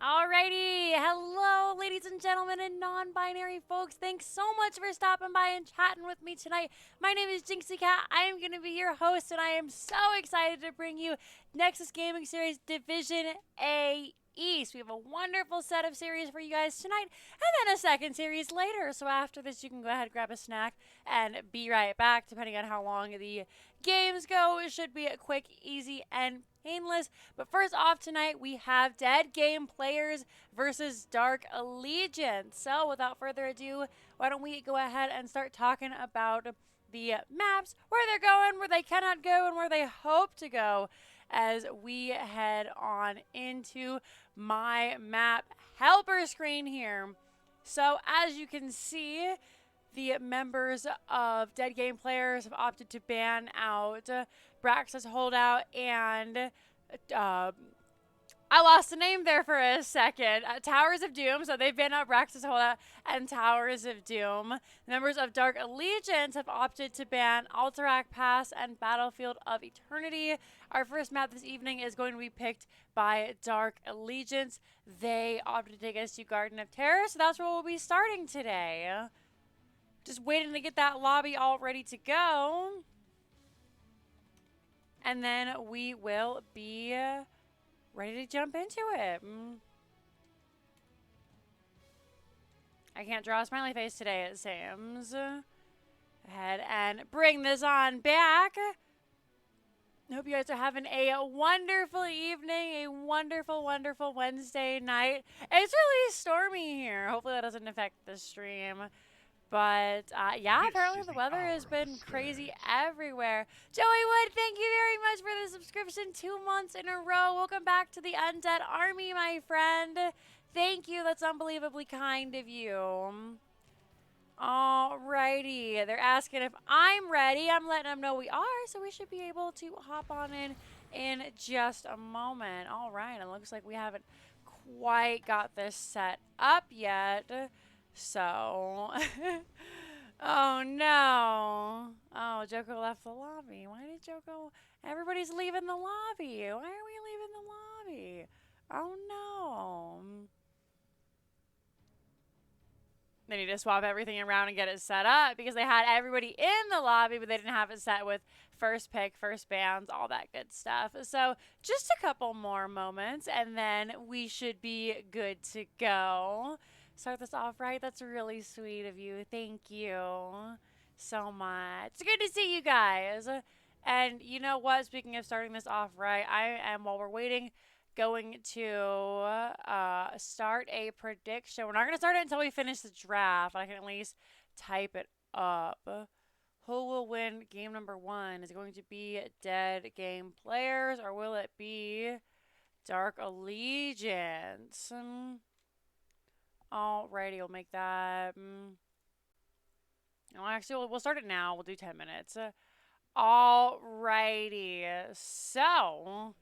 Alrighty, hello ladies and gentlemen and non-binary folks. Thanks so much for stopping by and chatting with me tonight. My name is Jinxeekatt. I am going to be your host and I am so excited to bring you Nexus Gaming Series Division A East. We have a wonderful set of series for you guys tonight and then a second series later. So after this you can go ahead, grab a snack and be right back depending on how long the games go. It should be a quick, easy, and painless. But first off tonight, we have Dead Game Players versus Dark Allegiance. So without further ado, why don't we go ahead and start talking about the maps, where they're going, where they cannot go, and where they hope to go as we head on into my map helper screen here. So as you can see, the members of Dead Game Players have opted to ban out Brax's Holdout and I lost the name there for a second. Towers of Doom. So they've banned out Brax's Holdout and Towers of Doom. The members of Dark Allegiance have opted to ban Alterac Pass and Battlefield of Eternity. Our first map this evening is going to be picked by Dark Allegiance. They opted to take us to Garden of Terror, so that's where we'll be starting today. Just waiting to get that lobby all ready to go. And then we will be ready to jump into it. I can't draw a smiley face today, it seems. Go ahead and bring this on back. Hope you guys are having a wonderful evening, a wonderful, wonderful Wednesday night. It's really stormy here. Hopefully that doesn't affect the stream. But, yeah, apparently the weather has been crazy everywhere. Joey Wood, thank you very much for the subscription 2 months in a row. Welcome back to the Undead Army, my friend. Thank you. That's unbelievably kind of you. Alrighty. They're asking if I'm ready. I'm letting them know we are, so we should be able to hop on in just a moment. All right. It looks like we haven't quite got this set up yet. So, oh no. Oh, Joko left the lobby. Why did Joko? Everybody's leaving the lobby. Why are we leaving the lobby? Oh no. They need to swap everything around and get it set up because they had everybody in the lobby, but they didn't have it set with first pick, first bans, all that good stuff. So just a couple more moments and then we should be good to go. Start this off right. That's really sweet of you. Thank you so much. It's good to see you guys. And you know what? Speaking of starting this off right, I am, while we're waiting, going to start a prediction. We're not going to start it until we finish the draft. I can at least type it up. Who will win game number 1? Is it going to be Dead Game Players or will it be Dark Allegiance? Alrighty, we'll make that. No, actually, we'll start it now. We'll do 10 minutes. Alrighty, so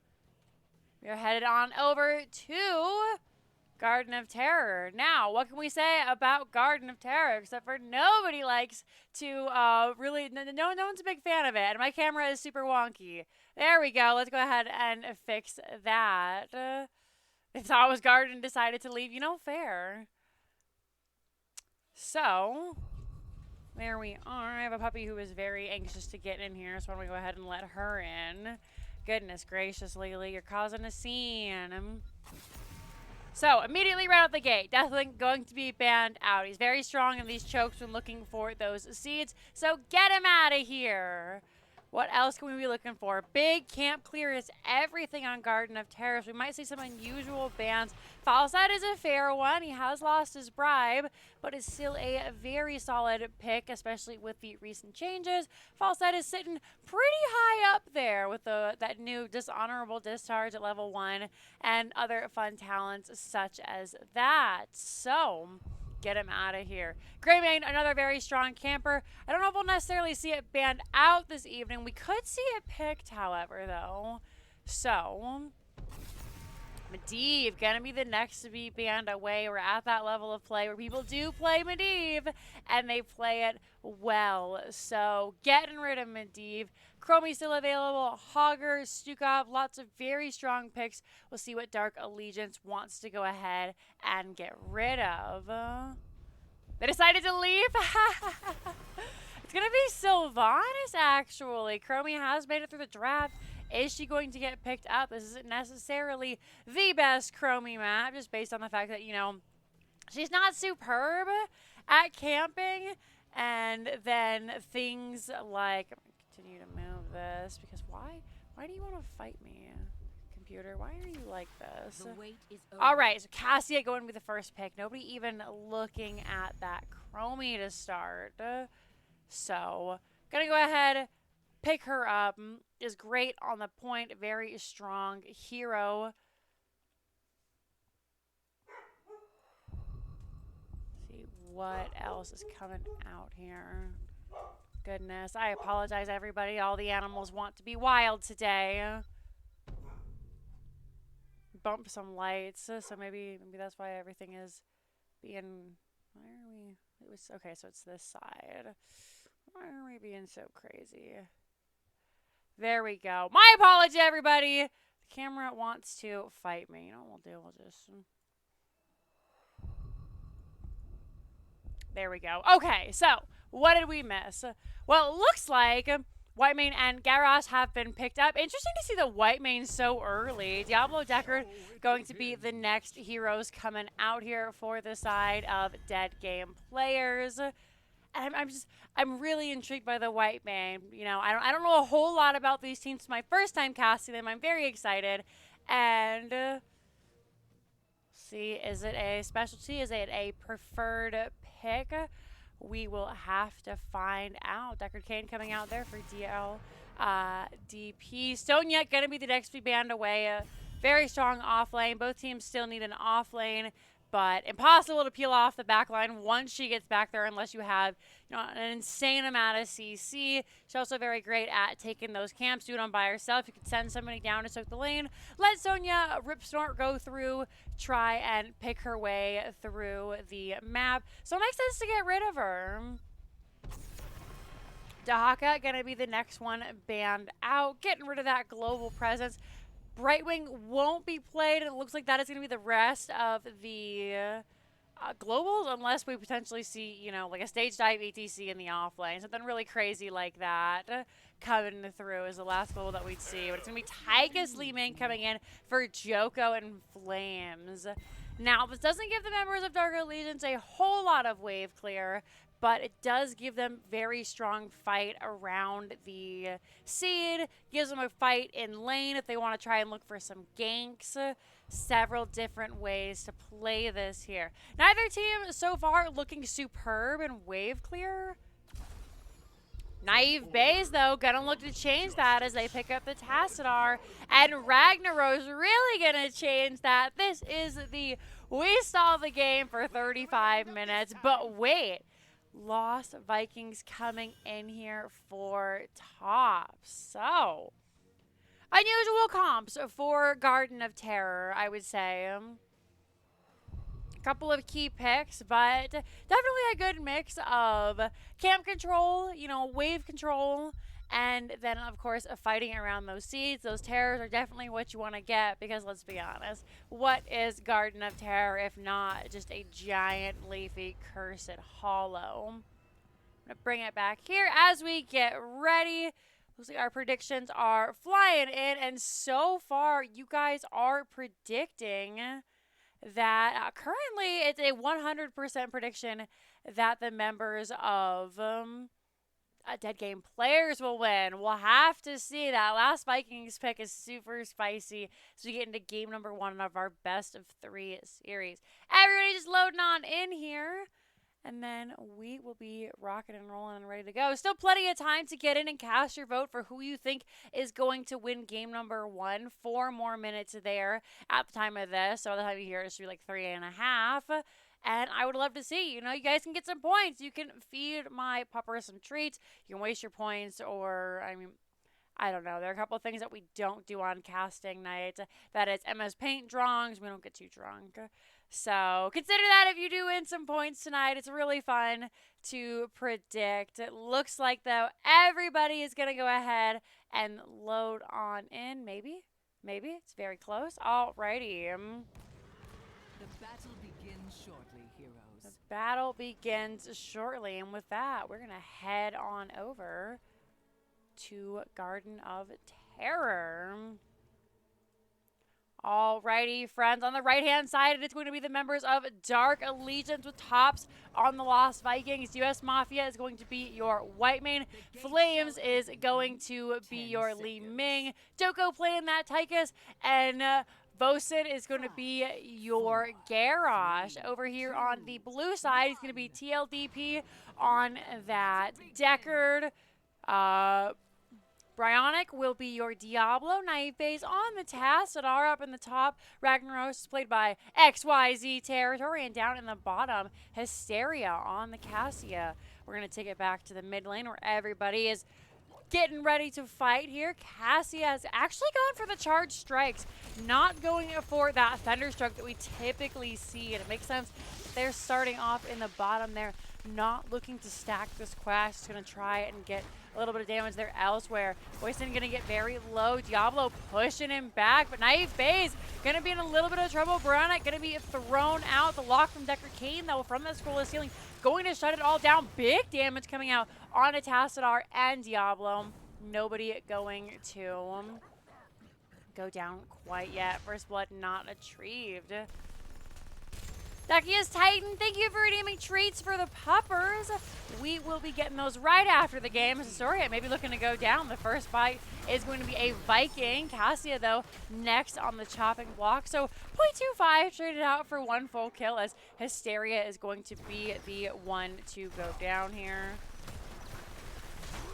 we're headed on over to Garden of Terror. Now, what can we say about Garden of Terror except for nobody likes to really, no one's a big fan of it, and my camera is super wonky. There we go. Let's go ahead and fix that. They thought it was Garden and decided to leave. You know, fair. So, there we are. I have a puppy who is very anxious to get in here, so why don't we go ahead and let her in. Goodness gracious, Lily, you're causing a scene. So, immediately right out the gate, definitely going to be banned out. He's very strong in these chokes when looking for those seeds, so get him out of here. What else can we be looking for? Big camp clear is everything on Garden of Terror. We might see some unusual bans. Falside is a fair one. He has lost his bribe, but is still a very solid pick, especially with the recent changes. Falside is sitting pretty high up there with that new dishonorable discharge at level 1 and other fun talents such as that. So get him out of here. Greymane, another very strong camper. I don't know if we'll necessarily see it banned out this evening. We could see it picked, however, though. So Medivh, gonna be the next to be banned away. We're at that level of play where people do play Medivh, and they play it well. So getting rid of Medivh. Chromie's still available. Hogger, Stukov, lots of very strong picks. We'll see what Dark Allegiance wants to go ahead and get rid of. They decided to leave. It's going to be Sylvanas, actually. Chromie has made it through the draft. Is she going to get picked up? This isn't necessarily the best Chromie map, just based on the fact that, you know, she's not superb at camping. And then things like, I'm going to continue to move this, because why do you want to fight me, computer? Why are you like this? The wait is over. All right, so Cassia going to be the first pick. Nobody even looking at that Chromie to start. So, gonna go ahead, pick her up. Is great on the point, very strong hero. See what else is coming out here. Goodness, I apologize, everybody. All the animals want to be wild today. Bump some lights, so maybe that's why everything is being. Why are we? It was okay. So it's this side. Why are we being so crazy? There we go. My apology, everybody. The camera wants to fight me. You know what we'll do? We'll just. There we go. Okay, so what did we miss? Well, it looks like Whitemane and Garrosh have been picked up. Interesting to see the Whitemane so early. Diablo Deckard going to be the next heroes coming out here for the side of Dead Game players. And I'm really intrigued by the Whitemane. You know, I don't know a whole lot about these teams. It's my first time casting them. I'm very excited. And see, is it a specialty? Is it a preferred pick? We will have to find out. Deckard Cain coming out there for DP. Sonya going to be the next to be banned away. Very strong off lane. Both teams still need an off lane, but impossible to peel off the back line once she gets back there unless you have, you know, an insane amount of CC. She's also very great at taking those camps, do it on by herself. You can send somebody down to soak the lane. Let Sonya rip snort go through, try and pick her way through the map. So it makes sense to get rid of her. Dahaka gonna be the next one banned out, getting rid of that global presence. Brightwing won't be played. It looks like that is going to be the rest of the globals, unless we potentially see, you know, like a stage dive ETC in the off lane. Something really crazy like that coming through is the last global that we'd see. But it's going to be Tychus Li Ming coming in for Joko and Flames. Now, this doesn't give the members of Dark Allegiance a whole lot of wave clear, but it does give them very strong fight around the seed. Gives them a fight in lane if they want to try and look for some ganks. Several different ways to play this here. Neither team so far looking superb in wave clear. Naive Bays, though, gonna look to change that as they pick up the Tassadar. And Ragnaros really gonna change that. This is we saw the game for 35 minutes, but wait. Lost Vikings coming in here for top. So, unusual comps for Garden of Terror, I would say. A couple of key picks, but definitely a good mix of camp control, you know, wave control, and then, of course, fighting around those seeds. Those terrors are definitely what you want to get, because let's be honest, what is Garden of Terror if not just a giant leafy cursed hollow? I'm going to bring it back here as we get ready. Looks like our predictions are flying in, and so far, you guys are predicting that currently it's a 100% prediction that the members of Dead Game players will win. We'll have to see. That last Vikings pick is super spicy as we get into game number 1 of our best of 3 series. Everybody just loading on in here, and then we will be rocking and rolling and ready to go. Still plenty of time to get in and cast your vote for who you think is going to win game number 1. 4 more minutes there at the time of this. So by the time you hear it, it should be like 3.5. And I would love to see, you know, you guys can get some points. You can feed my pupper some treats. You can waste your points, or, I mean, I don't know. There are a couple of things that we don't do on casting night. That is MS Paint drawings. We don't get too drunk. So consider that if you do win some points tonight. It's really fun to predict. It looks like, though, everybody is going to go ahead and load on in. Maybe? Maybe. It's very close. Alrighty. The battle begins shortly, heroes. The battle begins shortly. And with that, we're going to head on over to Garden of Terror. Alrighty, friends. On the right-hand side, it's going to be the members of Dark Allegiance with tops on the Lost Vikings. US Mafia is going to be your white main. Flames is going to be your Li Ming. Joko playing that Tychus. And Vosen is going to be your Garrosh. Over here on the blue side, it's going to be TLDP on that Deckard. Bryonic will be your Diablo. Naive Base on the Tassadar. Up in the top, Ragnaros is played by XYZ Territory. And down in the bottom, Hysteria on the Cassia. We're going to take it back to the mid lane where everybody is getting ready to fight here. Cassia has actually gone for the charged strikes, not going for that Thunderstruck that we typically see. And it makes sense. They're starting off in the bottom there, not looking to stack this quest. Just going to try and get a little bit of damage there elsewhere. Voisin going to get very low. Diablo pushing him back, but Naive Bays going to be in a little bit of trouble. Bryonic going to be thrown out. The lock from Deckard Cain, though, from that scroll of ceiling, going to shut it all down. Big damage coming out on a Tassadar and Diablo. Nobody going to go down quite yet. First blood not retrieved. Zacchaeus Titan, thank you for redeeming treats for the puppers. We will be getting those right after the game. Historia may be looking to go down. The first fight is going to be a Viking. Cassia, though, next on the chopping block. So 0.25 traded out for one full kill as Hysteria is going to be the one to go down here.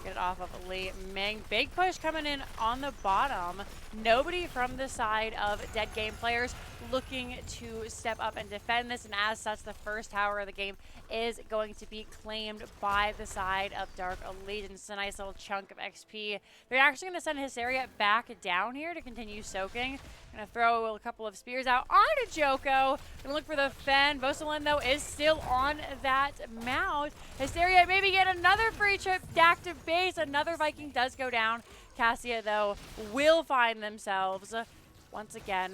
Get it off of Li Ming. Big push coming in on the bottom. Nobody from the side of Dead Game players looking to step up and defend this, and as such, the first tower of the game is going to be claimed by the side of Dark Allegiance. A nice little chunk of XP. They're actually going to send Hysteria back down here to continue soaking. Going to throw a couple of spears out onto Joko. Going to look for the Fen. Vosalin, though, is still on that mount. Hysteria maybe get another free trip back to base. Another Viking does go down. Cassia, though, will find themselves once again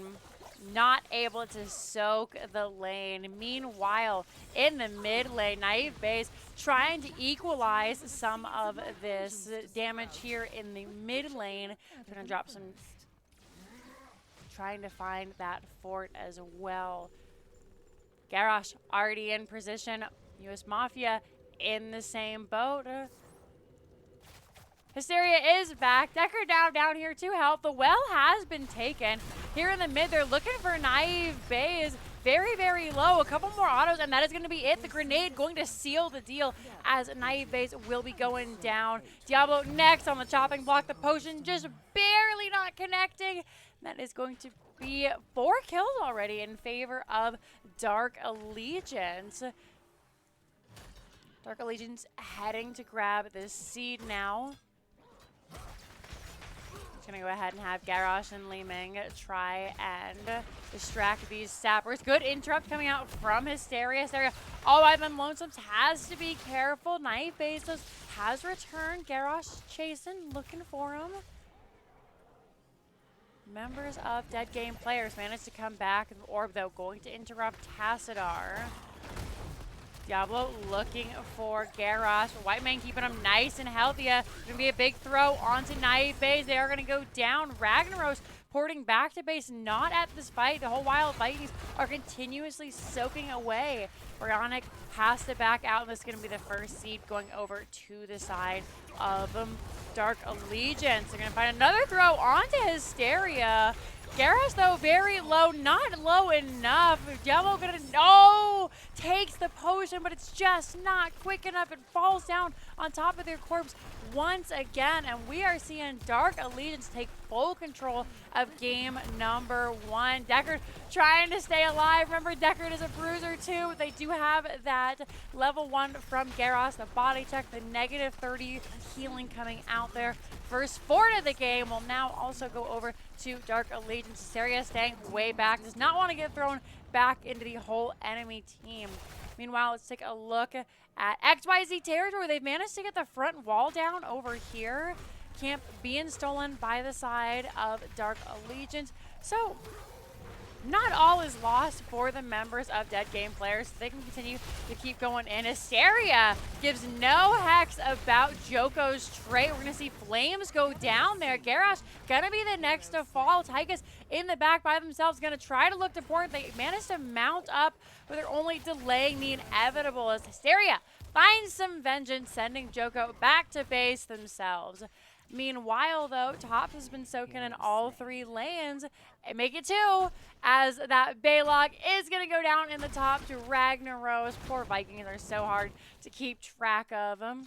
not able to soak the lane. Meanwhile, in the mid lane, Naive Base trying to equalize some of this damage here in the mid lane. They're going to drop some, trying to find that fort as well. Garrosh already in position. US Mafia in the same boat. Hysteria is back. Deckard down here to help. The well has been taken. Here in the mid, they're looking for Naive Bays. Very, very low. A couple more autos, and that is going to be it. The grenade going to seal the deal as Naive Bays will be going down. Diablo next on the chopping block. The potion just barely not connecting. That is going to be 4 kills already in favor of Dark Allegiance. Dark Allegiance heading to grab this seed now. Going to go ahead and have Garrosh and Li Ming try and distract these sappers. Good interrupt coming out from Hysteria. All by them Lonesomes has to be careful. Naive Bezos has returned. Garrosh chasing, looking for him. Members of Dead Game players managed to come back. The orb, though, going to interrupt Tassadar. Diablo looking for Garrosh. White man keeping him nice and healthy. Going to be a big throw onto Naive Base. They are going to go down. Ragnaros porting back to base, not at this fight. The whole while Vikings are continuously soaking away. Bryonic has to back out, and this is going to be the first seed going over to the side of Dark Allegiance. They're going to find another throw onto Hysteria. Garrus, though, very low, not low enough. Diablo gonna, no, takes the potion, but it's just not quick enough. It falls down on top of their corpse once again, and we are seeing Dark Allegiance take full control of game number 1. Deckard trying to stay alive. Remember, Deckard is a bruiser too. They do have that level 1 from Garrus, the body check, the negative 30 healing coming out there. First fort of the game will now also go over to Dark Allegiance. Seria staying way back, does not want to get thrown back into the whole enemy team. Meanwhile, let's take a look at XYZ territory. They've managed to get the front wall down over here. Camp being stolen by the side of Dark Allegiance. So, not all is lost for the members of Dead Game Players. They can continue to keep going in. Asteria gives no hex about Joko's trait. We're going to see flames go down there. Garrosh going to be the next to fall. Tychus in the back by themselves, going to try to look to port. They managed to mount up, but they're only delaying the inevitable as Asteria finds some vengeance, sending Joko back to base themselves. Meanwhile, though, Top has been soaking in all 3 lanes. And make it 2, as that Balog is going to go down in the top to Ragnaros. Poor Vikings are so hard to keep track of them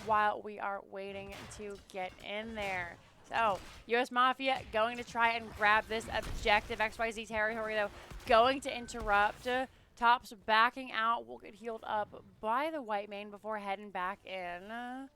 while we are waiting to get in there. So, US Mafia going to try and grab this objective. XYZ territory, though, going to interrupt. Top's backing out. We'll get healed up by the White Mane before heading back in.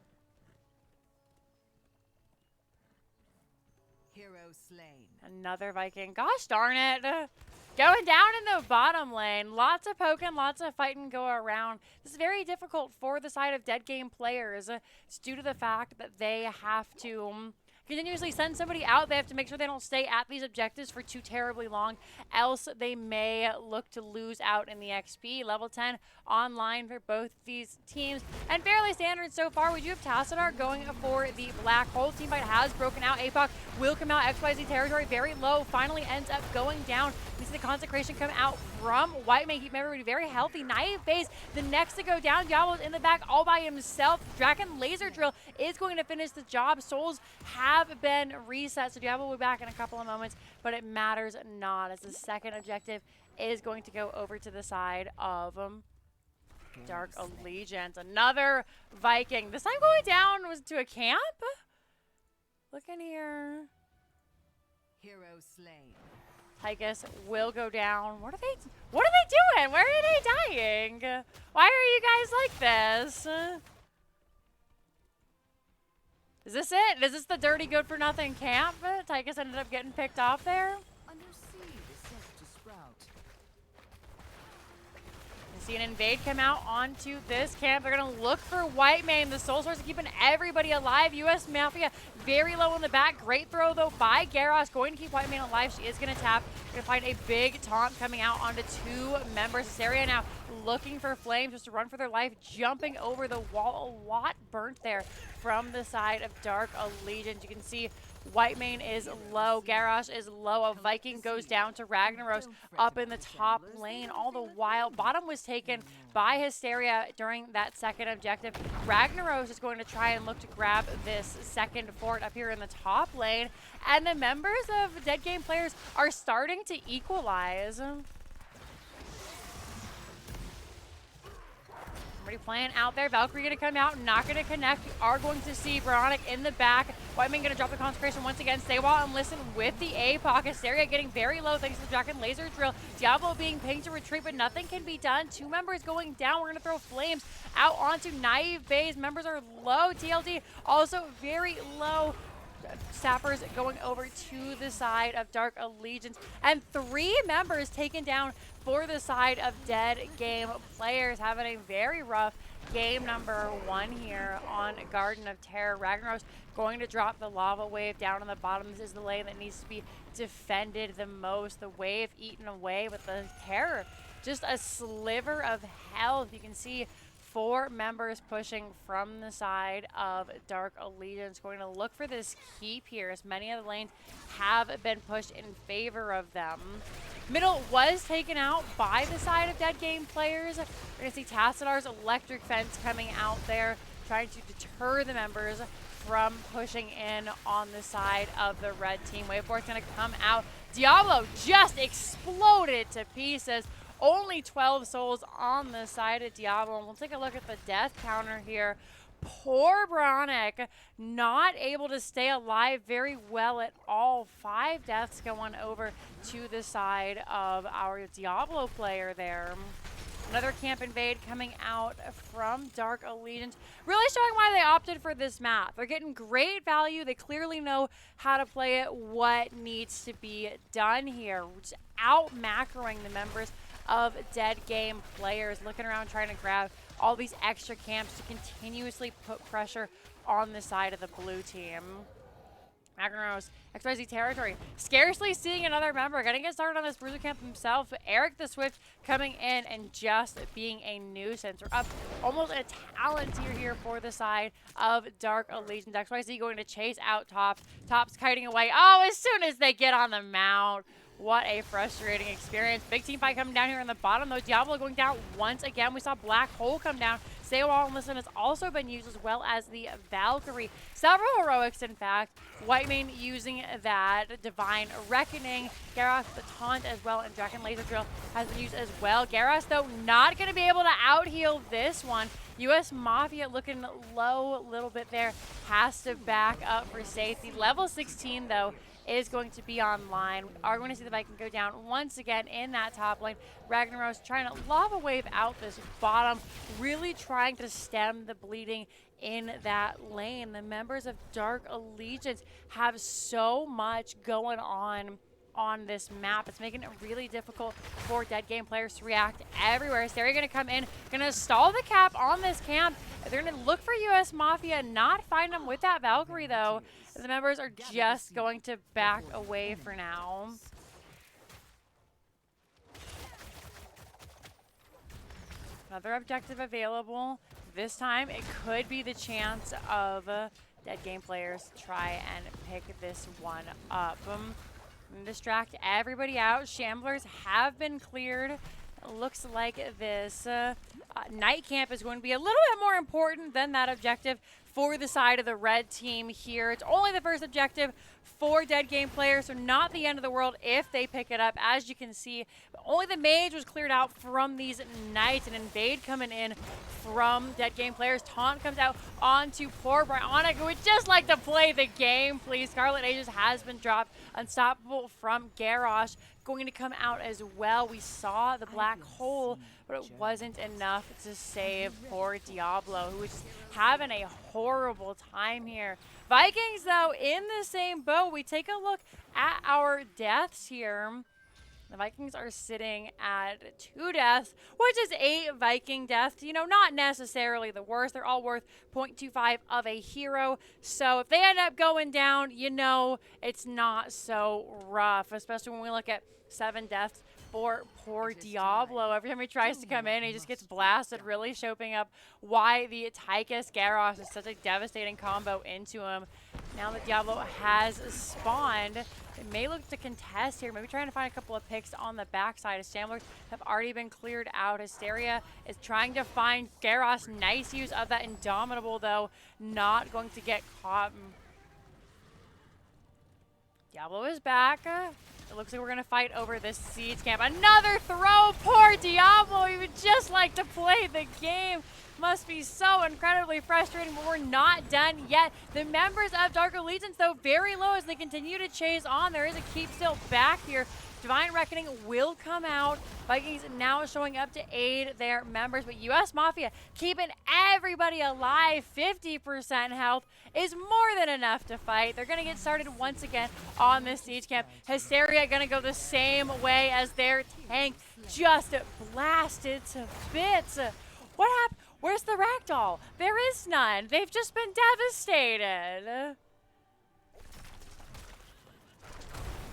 Hero slain. Another Viking. Gosh darn it. Going down in the bottom lane. Lots of poking, lots of fighting go around. This is very difficult for the side of Dead Game Players. It's due to the fact that they have to continuously send somebody out. They have to make sure they don't stay at these objectives for too terribly long, else they may look to lose out in the XP. Level 10 online for both these teams, and fairly standard so far. We do have Tassadar going for the Black Hole. Team fight has broken out. APOC will come out. XYZ territory very low, finally ends up going down. We see the Consecration come out from White Mane, keep everybody very healthy. Naive Base, the next to go down. Diablo's in the back all by himself. Dragon Laser Drill is going to finish the job. Souls have been reset, so Diablo will be back in a couple of moments, but it matters not, as the second objective is going to go over to the side of Dark Allegiance. Another Viking. This time going down was to a camp? Look in here. Hero slain. Tychus will go down. What are they doing? Where are they dying? Why are you guys like this? Is this it? Is this the dirty good for nothing camp? Tychus ended up getting picked off there. Under seed is set to sprout. You see an invade come out onto this camp. They're going to look for White Mane. The Soul Source keeping everybody alive. US Mafia very low in the back. Great throw, though, by Garros. Going to keep White Mane alive. She is going to tap. Going to find a big taunt coming out onto 2 members. This area now looking for flames just to run for their life. Jumping over the wall. A lot burnt there from the side of Dark Allegiance. You can see White Mane is low. Garrosh is low. A Viking goes down to Ragnaros up in the top lane. All the while, bottom was taken by Hysteria during that second objective. Ragnaros is going to try and look to grab this second fort up here in the top lane. And the members of Dead Game Players are starting to equalize. Somebody playing out there. Valkyrie going to come out, not going to connect. We are going to see Veronic in the back. White Mane going to drop the Consecration once again. Stay while and listen with the APOC. Hysteria getting very low thanks to the Dragon Laser Drill. Diablo being pinged to retreat, but nothing can be done. 2 members going down. We're going to throw flames out onto Naive Bays. Members are low. TLD also very low. Sappers going over to the side of Dark Allegiance. And 3 members taken down for the side of Dead Game Players, having a very rough game number 1 here on Garden of Terror. Ragnaros going to drop the lava wave down on the bottom. This is the lane that needs to be defended the most. The wave eaten away with the Terror. Just a sliver of health. You can see 4 members pushing from the side of Dark Allegiance. Going to look for this keep here, as many of the lanes have been pushed in favor of them. Middle was taken out by the side of Dead Game Players. We're going to see Tassadar's electric fence coming out there, trying to deter the members from pushing in on the side of the red team. Waveboard's going to come out. Diablo just exploded to pieces. Only 12 souls on the side of Diablo. And we'll take a look at the death counter here. Poor Bronic, not able to stay alive very well at all. 5 deaths going over to the side of our Diablo player there. Another camp invade coming out from Dark Allegiance. Really showing why they opted for this map. They're getting great value. They clearly know how to play it, what needs to be done here. Just out macroing the members of Dead Game players, looking around trying to grab all these extra camps to continuously put pressure on the side of the blue team. Magnaros, XYZ territory, scarcely seeing another member. Gonna get started on this bruiser camp himself. Eric the Swift coming in and just being a nuisance. We're up almost a talent tier here for the side of Dark Allegiance. XYZ going to chase out Top. Top's kiting away. Oh, as soon as they get on the mount. What a frustrating experience. Big team fight coming down here in the bottom, though. Diablo going down once again. We saw Black Hole come down. Stay Wall and Listen has also been used, as well as the Valkyrie. Several heroics, in fact. Whitemane using that. Divine Reckoning. Garrosh the Taunt as well, and Dragon Laser Drill has been used as well. Garrosh, though, not going to be able to out-heal this one. US Mafia looking low a little bit there. Has to back up for safety. Level 16, though, is going to be online. We are going to see the Viking go down once again in that top lane. Ragnaros trying to lava wave out this bottom, really trying to stem the bleeding in that lane. The members of Dark Allegiance have so much going on this map. It's making it really difficult for Dead Game players to react everywhere. Hysteria going to come in, going to stall the cap on this camp. They're going to look for US Mafia, not find them with that Valkyrie, though. The members are just going to back away for now. Another objective available. This time, it could be the chance of Dead Game players to try and pick this one up. And distract everybody out. Shamblers have been cleared. Looks like this night camp is going to be a little bit more important than that objective for the side of the red team here. It's only the first objective for Dead Game players, so not the end of the world if they pick it up. As you can see, only the mage was cleared out from these knights. An invade coming in from Dead Game players. Taunt comes out onto poor Bionic, who would just like to play the game, please. Scarlet Aegis has been dropped. Unstoppable from Garrosh going to come out as well. We saw the black hole, but it wasn't enough to save poor Diablo, who is having a horrible time here. Vikings, though, in the same boat. We take a look at our deaths here. The Vikings are sitting at 2 deaths, which is 8 Viking deaths. You know, not necessarily the worst. They're all worth 0.25 of a hero. So if they end up going down, you know, it's not so rough, especially when we look at 7 deaths for poor Diablo. Every time he tries to come in, he just gets blasted, really showing up why the Tychus Garrosh is such a devastating combo into him. Now that Diablo has spawned, it may look to contest here, maybe trying to find a couple of picks on the backside. His Shamblers have already been cleared out. Hysteria is trying to find Garrosh. Nice use of that Indomitable, though. Not going to get caught. Diablo is back. It looks like we're going to fight over this siege camp. Another throw! Poor Diablo! He would just like to play the game. Must be so incredibly frustrating, but we're not done yet. The members of Dark Allegiance, though, very low as they continue to chase on. There is a keep still back here. Divine Reckoning will come out. Vikings now showing up to aid their members, but US Mafia keeping everybody alive. 50% health is more than enough to fight. They're going to get started once again on this siege camp. Hysteria going to go the same way as their tank, just blasted to bits. What happened? Where's the ragdoll? There is none. They've just been devastated.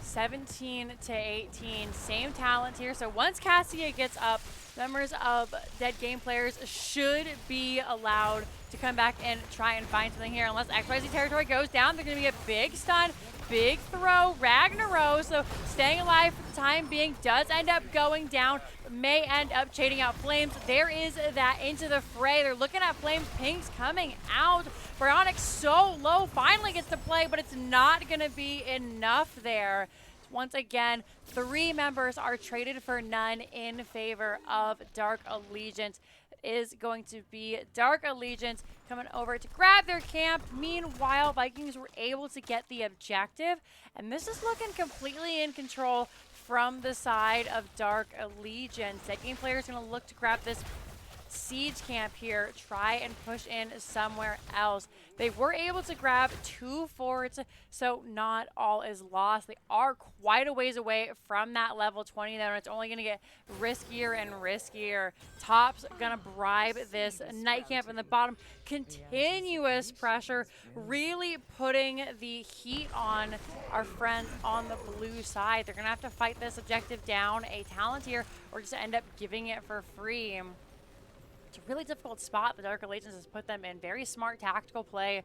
17 to 18, same talent here. So once Cassia gets up, members of Dead Game players should be allowed to come back and try and find something here. Unless XYZ territory goes down, there's going to be a big stun, big throw. Ragnaros, so staying alive for the time being, does end up going down. May end up chaining out Flames. There is that into the fray. They're looking at Flames. Pink's coming out. Bionic so low, finally gets to play, but it's not going to be enough there. Once again, 3 members are traded for none in favor of Dark Allegiance. It is going to be Dark Allegiance coming over to grab their camp. Meanwhile, Vikings were able to get the objective, and this is looking completely in control from the side of Dark Allegiance. That game player is going to look to grab this siege camp here, try and push in somewhere else. They were able to grab 2 forts, so not all is lost. They are quite a ways away from that level 20 though, and it's only going to get riskier and riskier. Top's going to bribe this night camp in the bottom. Continuous pressure, really putting the heat on our friends on the blue side. They're going to have to fight this objective down a talent here, or just end up giving it for free. It's a really difficult spot the Dark Allegiance has put them in. Very smart tactical play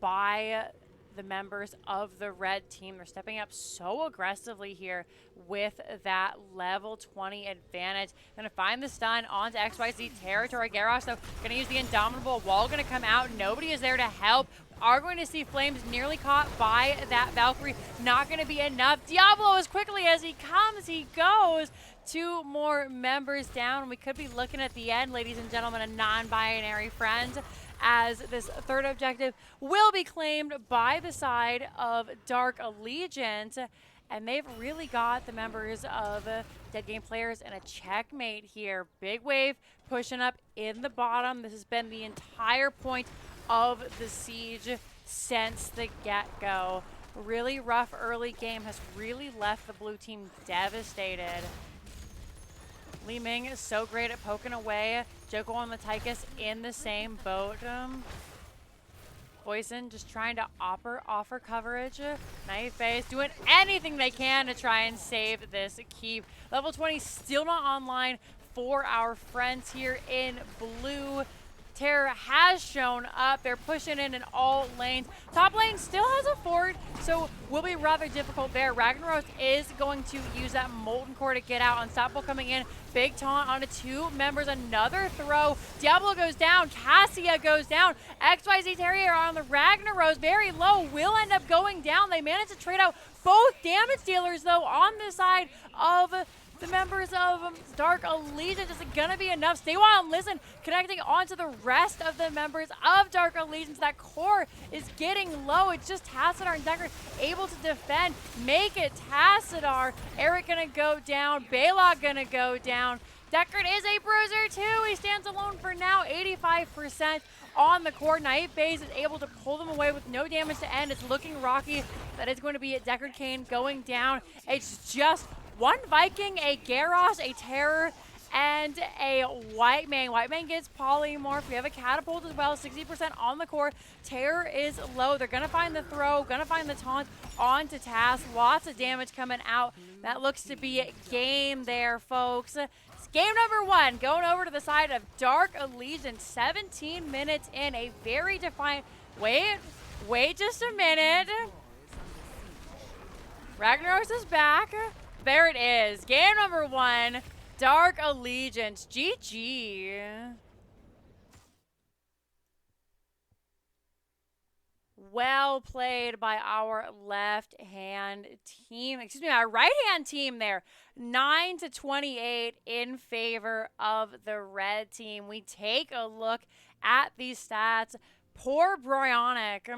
by the members of the red team. They're stepping up so aggressively here with that level 20 advantage. Gonna find the stun onto XYZ territory. Garrosh, though, gonna use the Indomitable Wall, gonna come out. Nobody is there to help. Are going to see Flames nearly caught by that Valkyrie. Not going to be enough. Diablo, as quickly as he comes, he goes. 2 more members down. We could be looking at the end, ladies and gentlemen, a non-binary friend, as this 3rd objective will be claimed by the side of Dark Allegiance. And they've really got the members of Dead Game Players in a checkmate here. Big wave pushing up in the bottom. This has been the entire point of the siege since the get-go. Really rough early game has really left the blue team devastated. Li Ming is so great at poking away. Joko and the Tychus in the same boat. Poison just trying to offer coverage. Knife Base doing anything they can to try and save this keep. Level 20 still not online for our friends here in blue. Terror has shown up. They're pushing in all lanes. Top lane still has a fort, so will be rather difficult there. Ragnaros is going to use that Molten Core to get out. Unstoppable coming in. Big taunt onto 2 members. Another throw. Diablo goes down. Cassia goes down. XYZ Terrier on the Ragnaros. Very low. Will end up going down. They managed to trade out both damage dealers, though, on the side of the members of Dark Allegiance. Is it going to be enough? Stay while and listen. Connecting onto the rest of the members of Dark Allegiance. That core is getting low. It's just Tassadar and Deckard able to defend. Make it Tassadar. Eric going to go down. Balog going to go down. Deckard is a bruiser too. He stands alone for now. 85% on the core. Naive Base is able to pull them away with no damage to end. It's looking rocky. That is going to be Deckard Cain going down. It's just 1 Viking, a Garrosh, a Terror, and a White Man. White Man gets polymorph. We have a catapult as well, 60% on the core. Terror is low. They're going to find the throw, going to find the taunt onto Task. Lots of damage coming out. That looks to be a game there, folks. It's game number 1, going over to the side of Dark Allegiance. 17 minutes in, a very defiant... Wait just a minute. Ragnaros is back. There it is. Game number 1, Dark Allegiance. GG. Well played by our left-hand team. Excuse me, our right-hand team there. 9-28 in favor of the red team. We take a look at these stats. Poor Bryonek.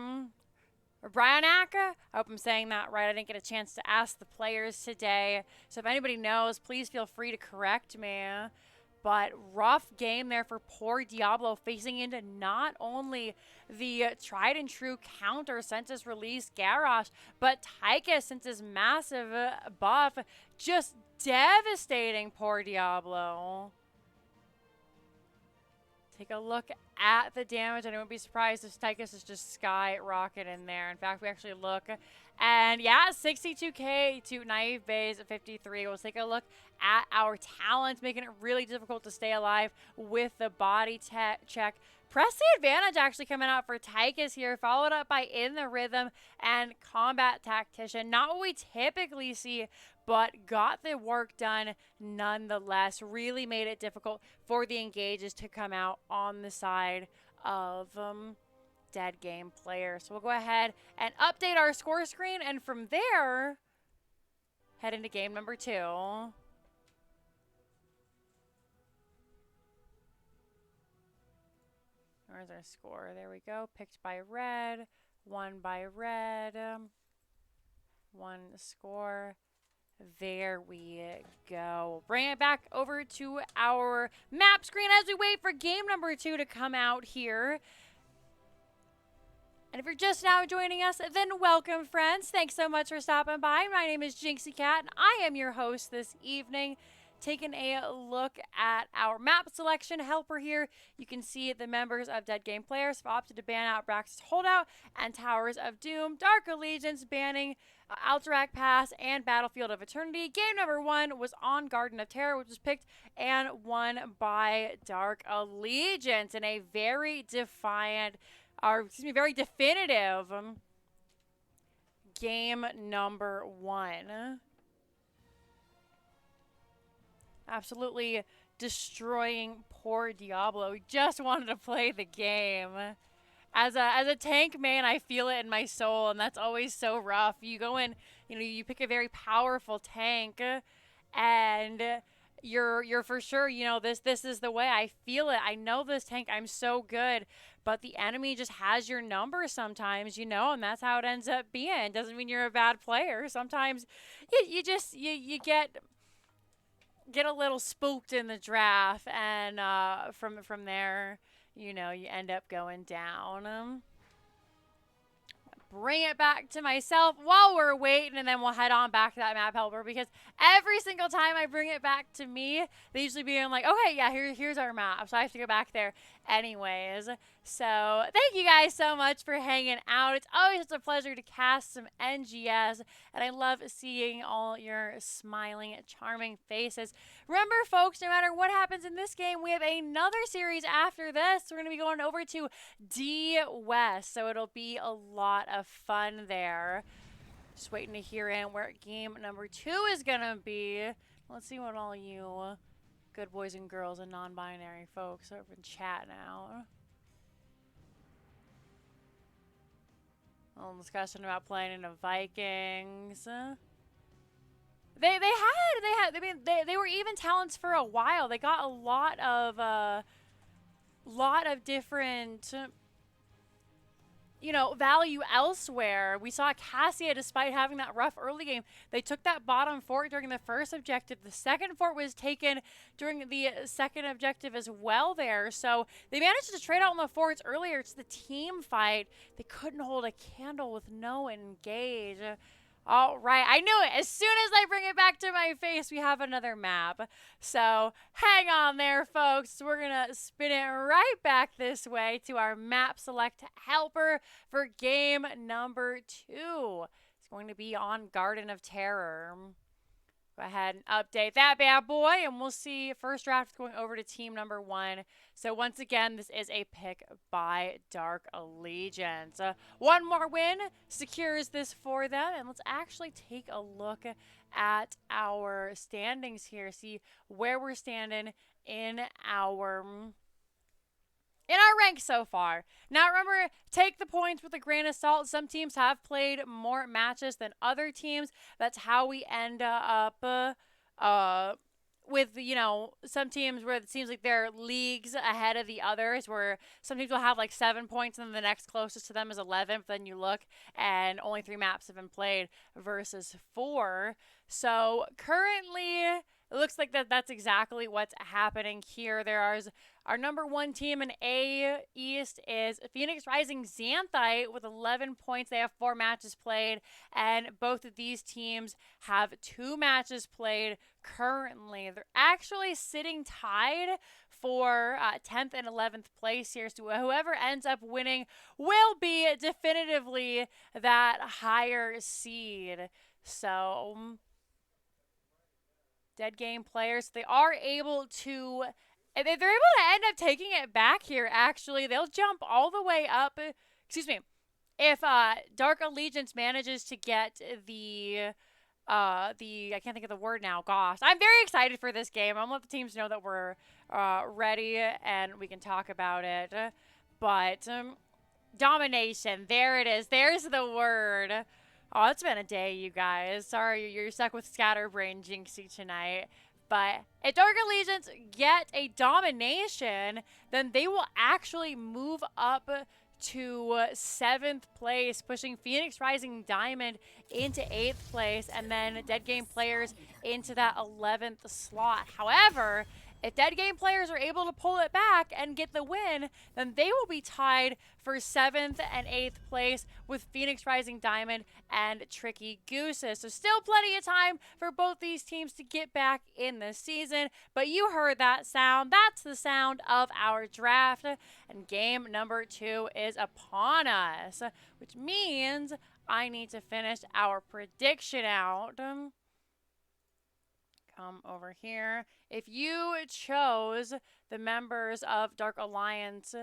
Or Bryonak? I hope I'm saying that right. I didn't get a chance to ask the players today. So if anybody knows, please feel free to correct me. But rough game there for poor Diablo, facing into not only the tried and true counter since his release Garrosh, but Tychus since his massive buff. Just devastating poor Diablo. Take a look at the damage, and I wouldn't be surprised if Tychus is just skyrocket in there. In fact, we actually look, and yeah, 62k to Naive Base at 53. We'll take a look at our talents, making it really difficult to stay alive with the body check. Press the advantage actually coming out for Tychus here, followed up by In the Rhythm and Combat Tactician. Not what we typically see, but got the work done nonetheless. Really made it difficult for the engages to come out on the side of dead game player. So we'll go ahead and update our score screen, and from there, head into game number 2. Where's our score? There we go. Picked by red. Won by red. One score. There we go. Bring it back over to our map screen as we wait for game number 2 to come out here. And if you're just now joining us, then welcome, friends. Thanks so much for stopping by. My name is Jinxeekatt, and I am your host this evening. Taking a look at our map selection helper here, you can see the members of Dead Game Players have opted to ban out Brax's Holdout and Towers of Doom, Dark Allegiance banning Alterac Pass and Battlefield of Eternity. Game number 1 was on Garden of Terror, which was picked and won by Dark Allegiance in a very defiant, or excuse me, very definitive game number 1. Absolutely destroying poor Diablo. He just wanted to play the game. As a tank man, I feel it in my soul, and that's always so rough. You go in, you pick a very powerful tank, and you're for sure, this is the way. I feel it. I know this tank. I'm so good, but the enemy just has your number sometimes, and that's how it ends up being. Doesn't mean you're a bad player. Sometimes you get a little spooked in the draft, and from there, you end up going down. Bring it back to myself while we're waiting, and then we'll head on back to that map helper, because every single time I bring it back to me, they usually be like, okay, yeah, here's our map, so I have to go back there anyways. So thank you guys so much for hanging out. It's always such a pleasure to cast some NGS, and I love seeing all your smiling, charming faces. Remember, folks, no matter what happens in this game, we have another series after this. We're going to be going over to D West, so it'll be a lot of fun there. Just waiting to hear in where game number 2 is going to be. Let's see what all you good boys and girls and non-binary folks have been chatting out. A little discussion about playing in the Vikings. They were even talents for a while. They got a lot of different value elsewhere. We saw Cassia, despite having that rough early game, they took that bottom fort during the first objective. The second fort was taken during the second objective as well there. So they managed to trade out on the forts earlier. It's the team fight. They couldn't hold a candle with no engage. All right, I knew it. As soon as I bring it back to my face, we have another map. So hang on there, folks. We're going to spin it right back this way to our map select helper for game number 2. It's going to be on Garden of Terror. Go ahead and update that bad boy, and we'll see first draft going over to team number 1. So once again, this is a pick by Dark Allegiance. One more win secures this for them, and let's actually take a look at our standings here, see where we're standing in our rank so far. Now remember, take the points with a grain of salt. Some teams have played more matches than other teams. That's how we end up with, some teams where it seems like they're leagues ahead of the others, where some teams will have like 7 points and then the next closest to them is 11, but then you look and only 3 maps have been played versus 4. So currently, it looks like that's exactly what's happening here. Our number 1 team in A East is Phoenix Rising Xanthite with 11 points. They have 4 matches played, and both of these teams have 2 matches played currently. They're actually sitting tied for 10th and 11th place here. So whoever ends up winning will be definitively that higher seed. So Dead Game Players, they are able to If they're able to end up taking it back here, actually, they'll jump all the way up. Excuse me. If Dark Allegiance manages to get the I can't think of the word now. Gosh, I'm very excited for this game. I'm gonna let the teams know that we're ready and we can talk about it. But domination, there it is. There's the word. Oh, it's been a day, you guys. Sorry, you're stuck with Scatterbrain Jinxie tonight. But if Dark Allegiance get a domination, then they will actually move up to 7th place, pushing Phoenix Rising Diamond into 8th place, and then Dead Game Players into that 11th slot. However, if Dead Game Players are able to pull it back and get the win, then they will be tied for 7th and 8th place with Phoenix Rising Diamond and Tricky Gooses. So still plenty of time for both these teams to get back in the season. But you heard that sound. That's the sound of our draft. And game number 2 is upon us, which means I need to finish our prediction out. Come over here. If you chose the members of Dark Alliance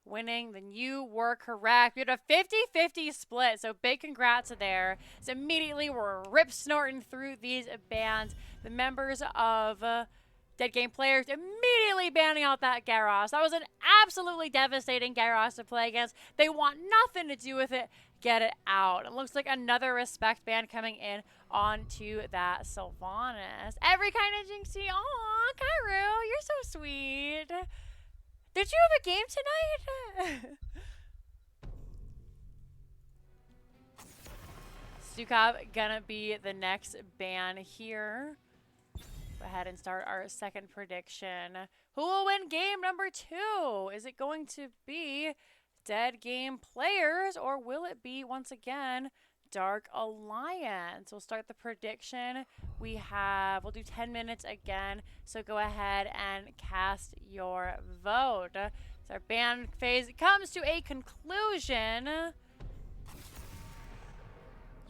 winning, then you were correct. We had a 50-50 split, so big congrats there. So immediately we're rip-snorting through these bans. The members of Dead Game Players immediately banning out that Gyros. That was an absolutely devastating Gyros to play against. They want nothing to do with it. Get it out. It looks like another respect ban coming in onto that Sylvanas. Every kind of Jinxie. Aw, Cairo, you're so sweet. Did you have a game tonight? Jinxeekatt gonna be the next ban here. Go ahead and start our second prediction. Who will win game number 2? Is it going to be Dead Game Players, or will it be, once again, Dark Alliance? We'll start the prediction. We'll do 10 minutes again, so go ahead and cast your vote. So our ban phase comes to a conclusion.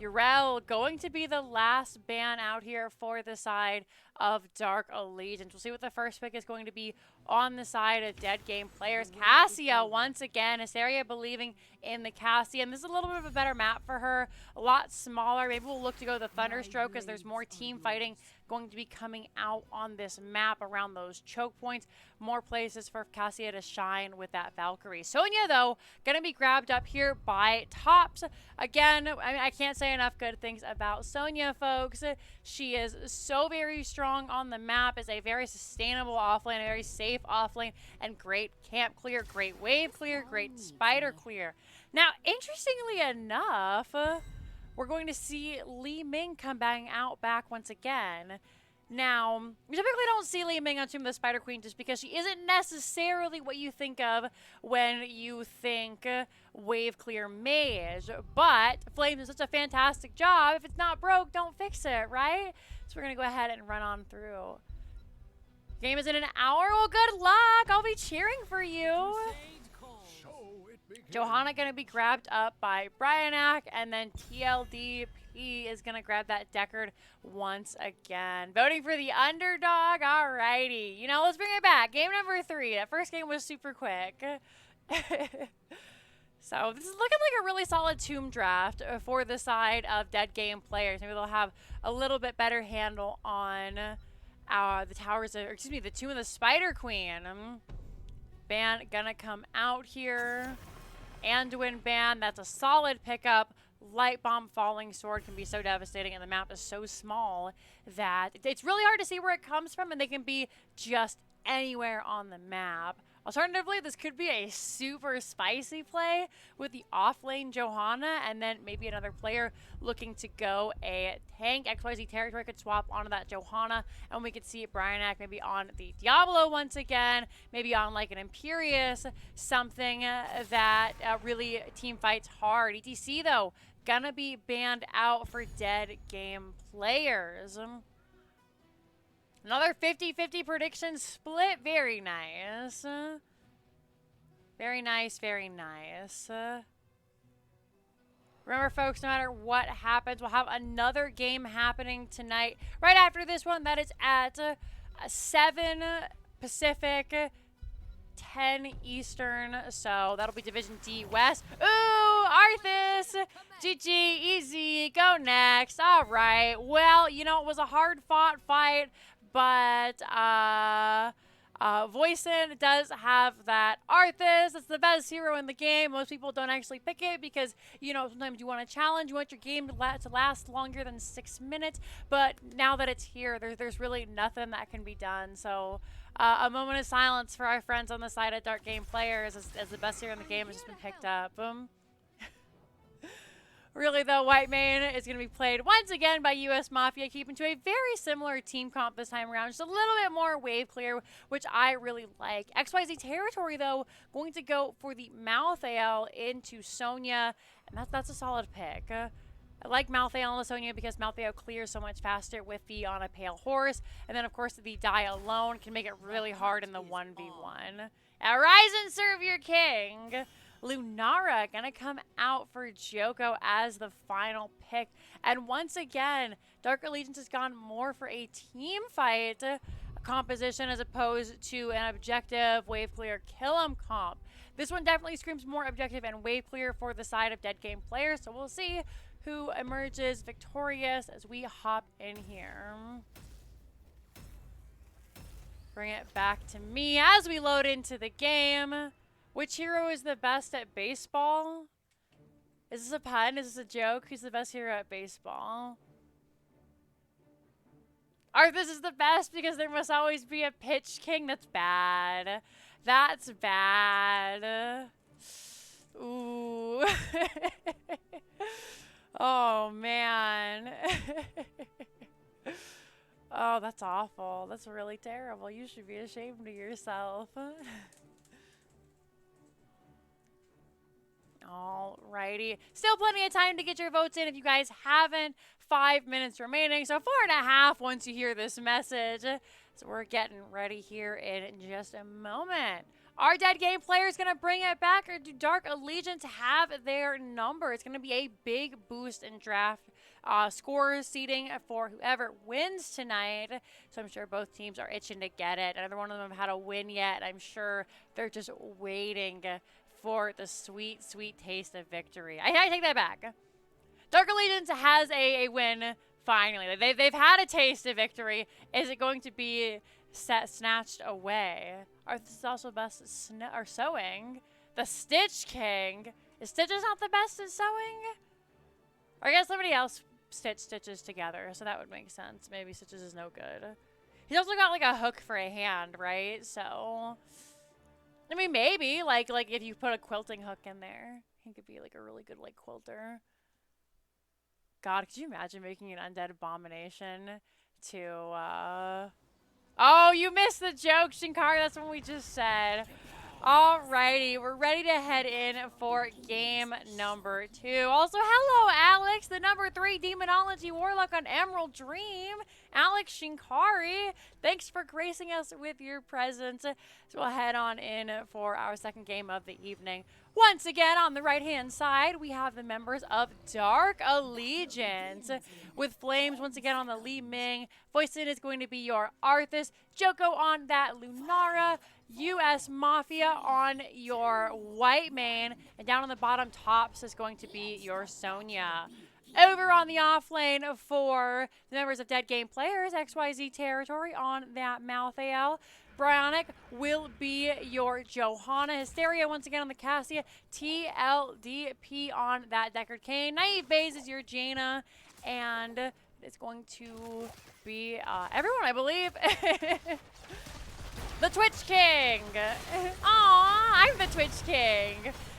Urel going to be the last ban out here for the side of Dark Allegiance. We'll see what the first pick is going to be on the side of Dead Game Players. Cassia, once again. Asteria believing in the Cassia. And this is a little bit of a better map for her. A lot smaller. Maybe we'll look to go to the Thunderstroke because there's more team fighting going to be coming out on this map around those choke points. More places for Cassia to shine with that Valkyrie. Sonya, though, going to be grabbed up here by Tops. Again, I can't say enough good things about Sonya, folks. She is so very strong on the map, is a very sustainable offlane, a very safe offlane, and great camp clear, great wave clear, great spider clear. Now, interestingly enough, we're going to see Li Ming come back once again. Now, we typically don't see Li Ming on Tomb of the Spider Queen just because she isn't necessarily what you think of when you think wave clear mage. But Flames does such a fantastic job. If it's not broke, don't fix it, right? So we're going to go ahead and run on through. Game is in an hour. Well, good luck. I'll be cheering for you. Johanna going to be grabbed up by Bryanak, and then TLDP is going to grab that Deckard once again. Voting for the underdog. Alrighty. You know, let's bring it back. Game number 3. That first game was super quick. So this is looking like a really solid Tomb draft for the side of Dead Game Players. Maybe they'll have a little bit better handle on the the Tomb of the Spider Queen. Ban gonna come out here. Anduin ban, that's a solid pickup. Light Bomb Falling Sword can be so devastating, and the map is so small that it's really hard to see where it comes from, and they can be just anywhere on the map. Alternatively, this could be a super spicy play with the off-lane Johanna, and then maybe another player looking to go a tank. XYZ territory could swap onto that Johanna, and we could see Bryanak maybe on the Diablo once again, maybe on like an Imperious, something that really team fights hard. ETC, though, gonna be banned out for Dead Game Players. Another 50-50 prediction split. Very nice. Very nice, very nice. Remember, folks, no matter what happens, we'll have another game happening tonight. Right after this one, that is at 7 Pacific, 10 Eastern, so that'll be Division D West. Ooh, Arthas! GG, easy, go next. All right, well, you know, it was a hard-fought fight, but, Voisin does have that Arthas. It's the best hero in the game. Most people don't actually pick it because, you know, sometimes you want a challenge. You want your game to last longer than 6 minutes. But now that it's here, there's really nothing that can be done. So a moment of silence for our friends on the side of Dark Game Players as the best hero in the game has just been picked up. Boom. Really, though, White Mane is going to be played once again by US Mafia, keeping to a very similar team comp this time around. Just a little bit more wave clear, which I really like. XYZ Territory, though, going to go for the Malthael into Sonya, and that's a solid pick. I like Malthael and Sonya because Malthael clears so much faster with the On a Pale Horse, and then, of course, the Die alone can make it really hard in the 1v1. Arise and serve your king! Lunara gonna come out for Joko as the final pick. And once again, Dark Allegiance has gone more for a team fight composition as opposed to an objective wave clear kill 'em comp. This one definitely screams more objective and wave clear for the side of Dead Game Players, so we'll see who emerges victorious as we hop in here. Bring it back to me as we load into the game. Which hero is the best at baseball? Is this a pun? Is this a joke? Who's the best hero at baseball? Arthas is the best because there must always be a pitch king. That's bad. That's bad. Ooh. Oh, man. Oh, that's awful. That's really terrible. You should be ashamed of yourself. Alrighty. Still plenty of time to get your votes in if you guys haven't. 5 minutes remaining, so 4.5 once you hear this message. So we're getting ready here in just a moment. Are Dead Game Players going to bring it back, or do Dark Allegiance have their number? It's going to be a big boost in draft scores seeding for whoever wins tonight. So I'm sure both teams are itching to get it. Neither one of them have had a win yet. I'm sure they're just waiting for the sweet, sweet taste of victory. I take that back. Dark Allegiance has a win, finally. They've had a taste of victory. Is it going to be snatched away? Arthas is also best at sewing. The Stitch King. Is Stitches not the best at sewing? Or I guess somebody else stitches together, so that would make sense. Maybe Stitches is no good. He's also got like a hook for a hand, right? So I mean, maybe like if you put a quilting hook in there, he could be like a really good like quilter. God, could you imagine making an undead abomination to Oh, you missed the joke, Shinkari. That's what we just said. Alrighty, we're ready to head in for game number 2. Also, hello, Alex, the number 3 Demonology Warlock on Emerald Dream. Alex Shinkari, thanks for gracing us with your presence. So we'll head on in for our second game of the evening. Once again, on the right-hand side, we have the members of Dark Allegiance. With Flames, once again, on the Li Ming. Voicing is going to be your Arthas. Joko on that Lunara. US Mafia on your White Mane. And down on the bottom tops is going to be your Sonya. Over on the off lane for the members of Dead Game Players, XYZ Territory on that Malthael. Bryonic will be your Johanna. Hysteria once again on the Cassia. TLDP on that Deckard Cain. Naive Baze is your Jaina. And it's going to be everyone, I believe. The Twitch King. Aw, I'm the Twitch King.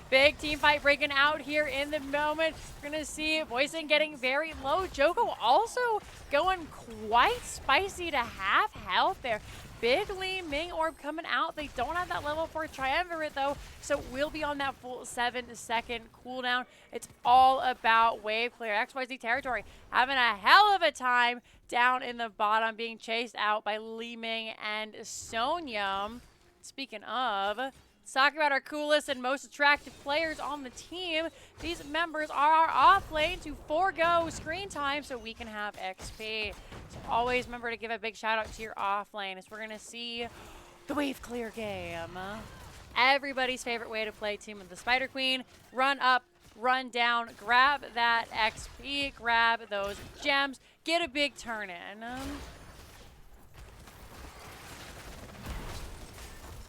Big team fight breaking out here in the moment. We're going to see Voicing getting very low. Joko also going quite spicy to half health there. Big Li Ming orb coming out. They don't have that level 4 triumvirate though, so we'll be on that full 7-second cooldown. It's all about wave clear. XYZ Territory having a hell of a time down in the bottom, being chased out by Li Ming and Sonya. Speaking of, let's talk about our coolest and most attractive players on the team. These members are our off lane to forego screen time so we can have XP. So always remember to give a big shout out to your off lane as we're going to see the wave clear game. Everybody's favorite way to play Team of the Spider Queen. Run up, run down, grab that XP, grab those gems, get a big turn in.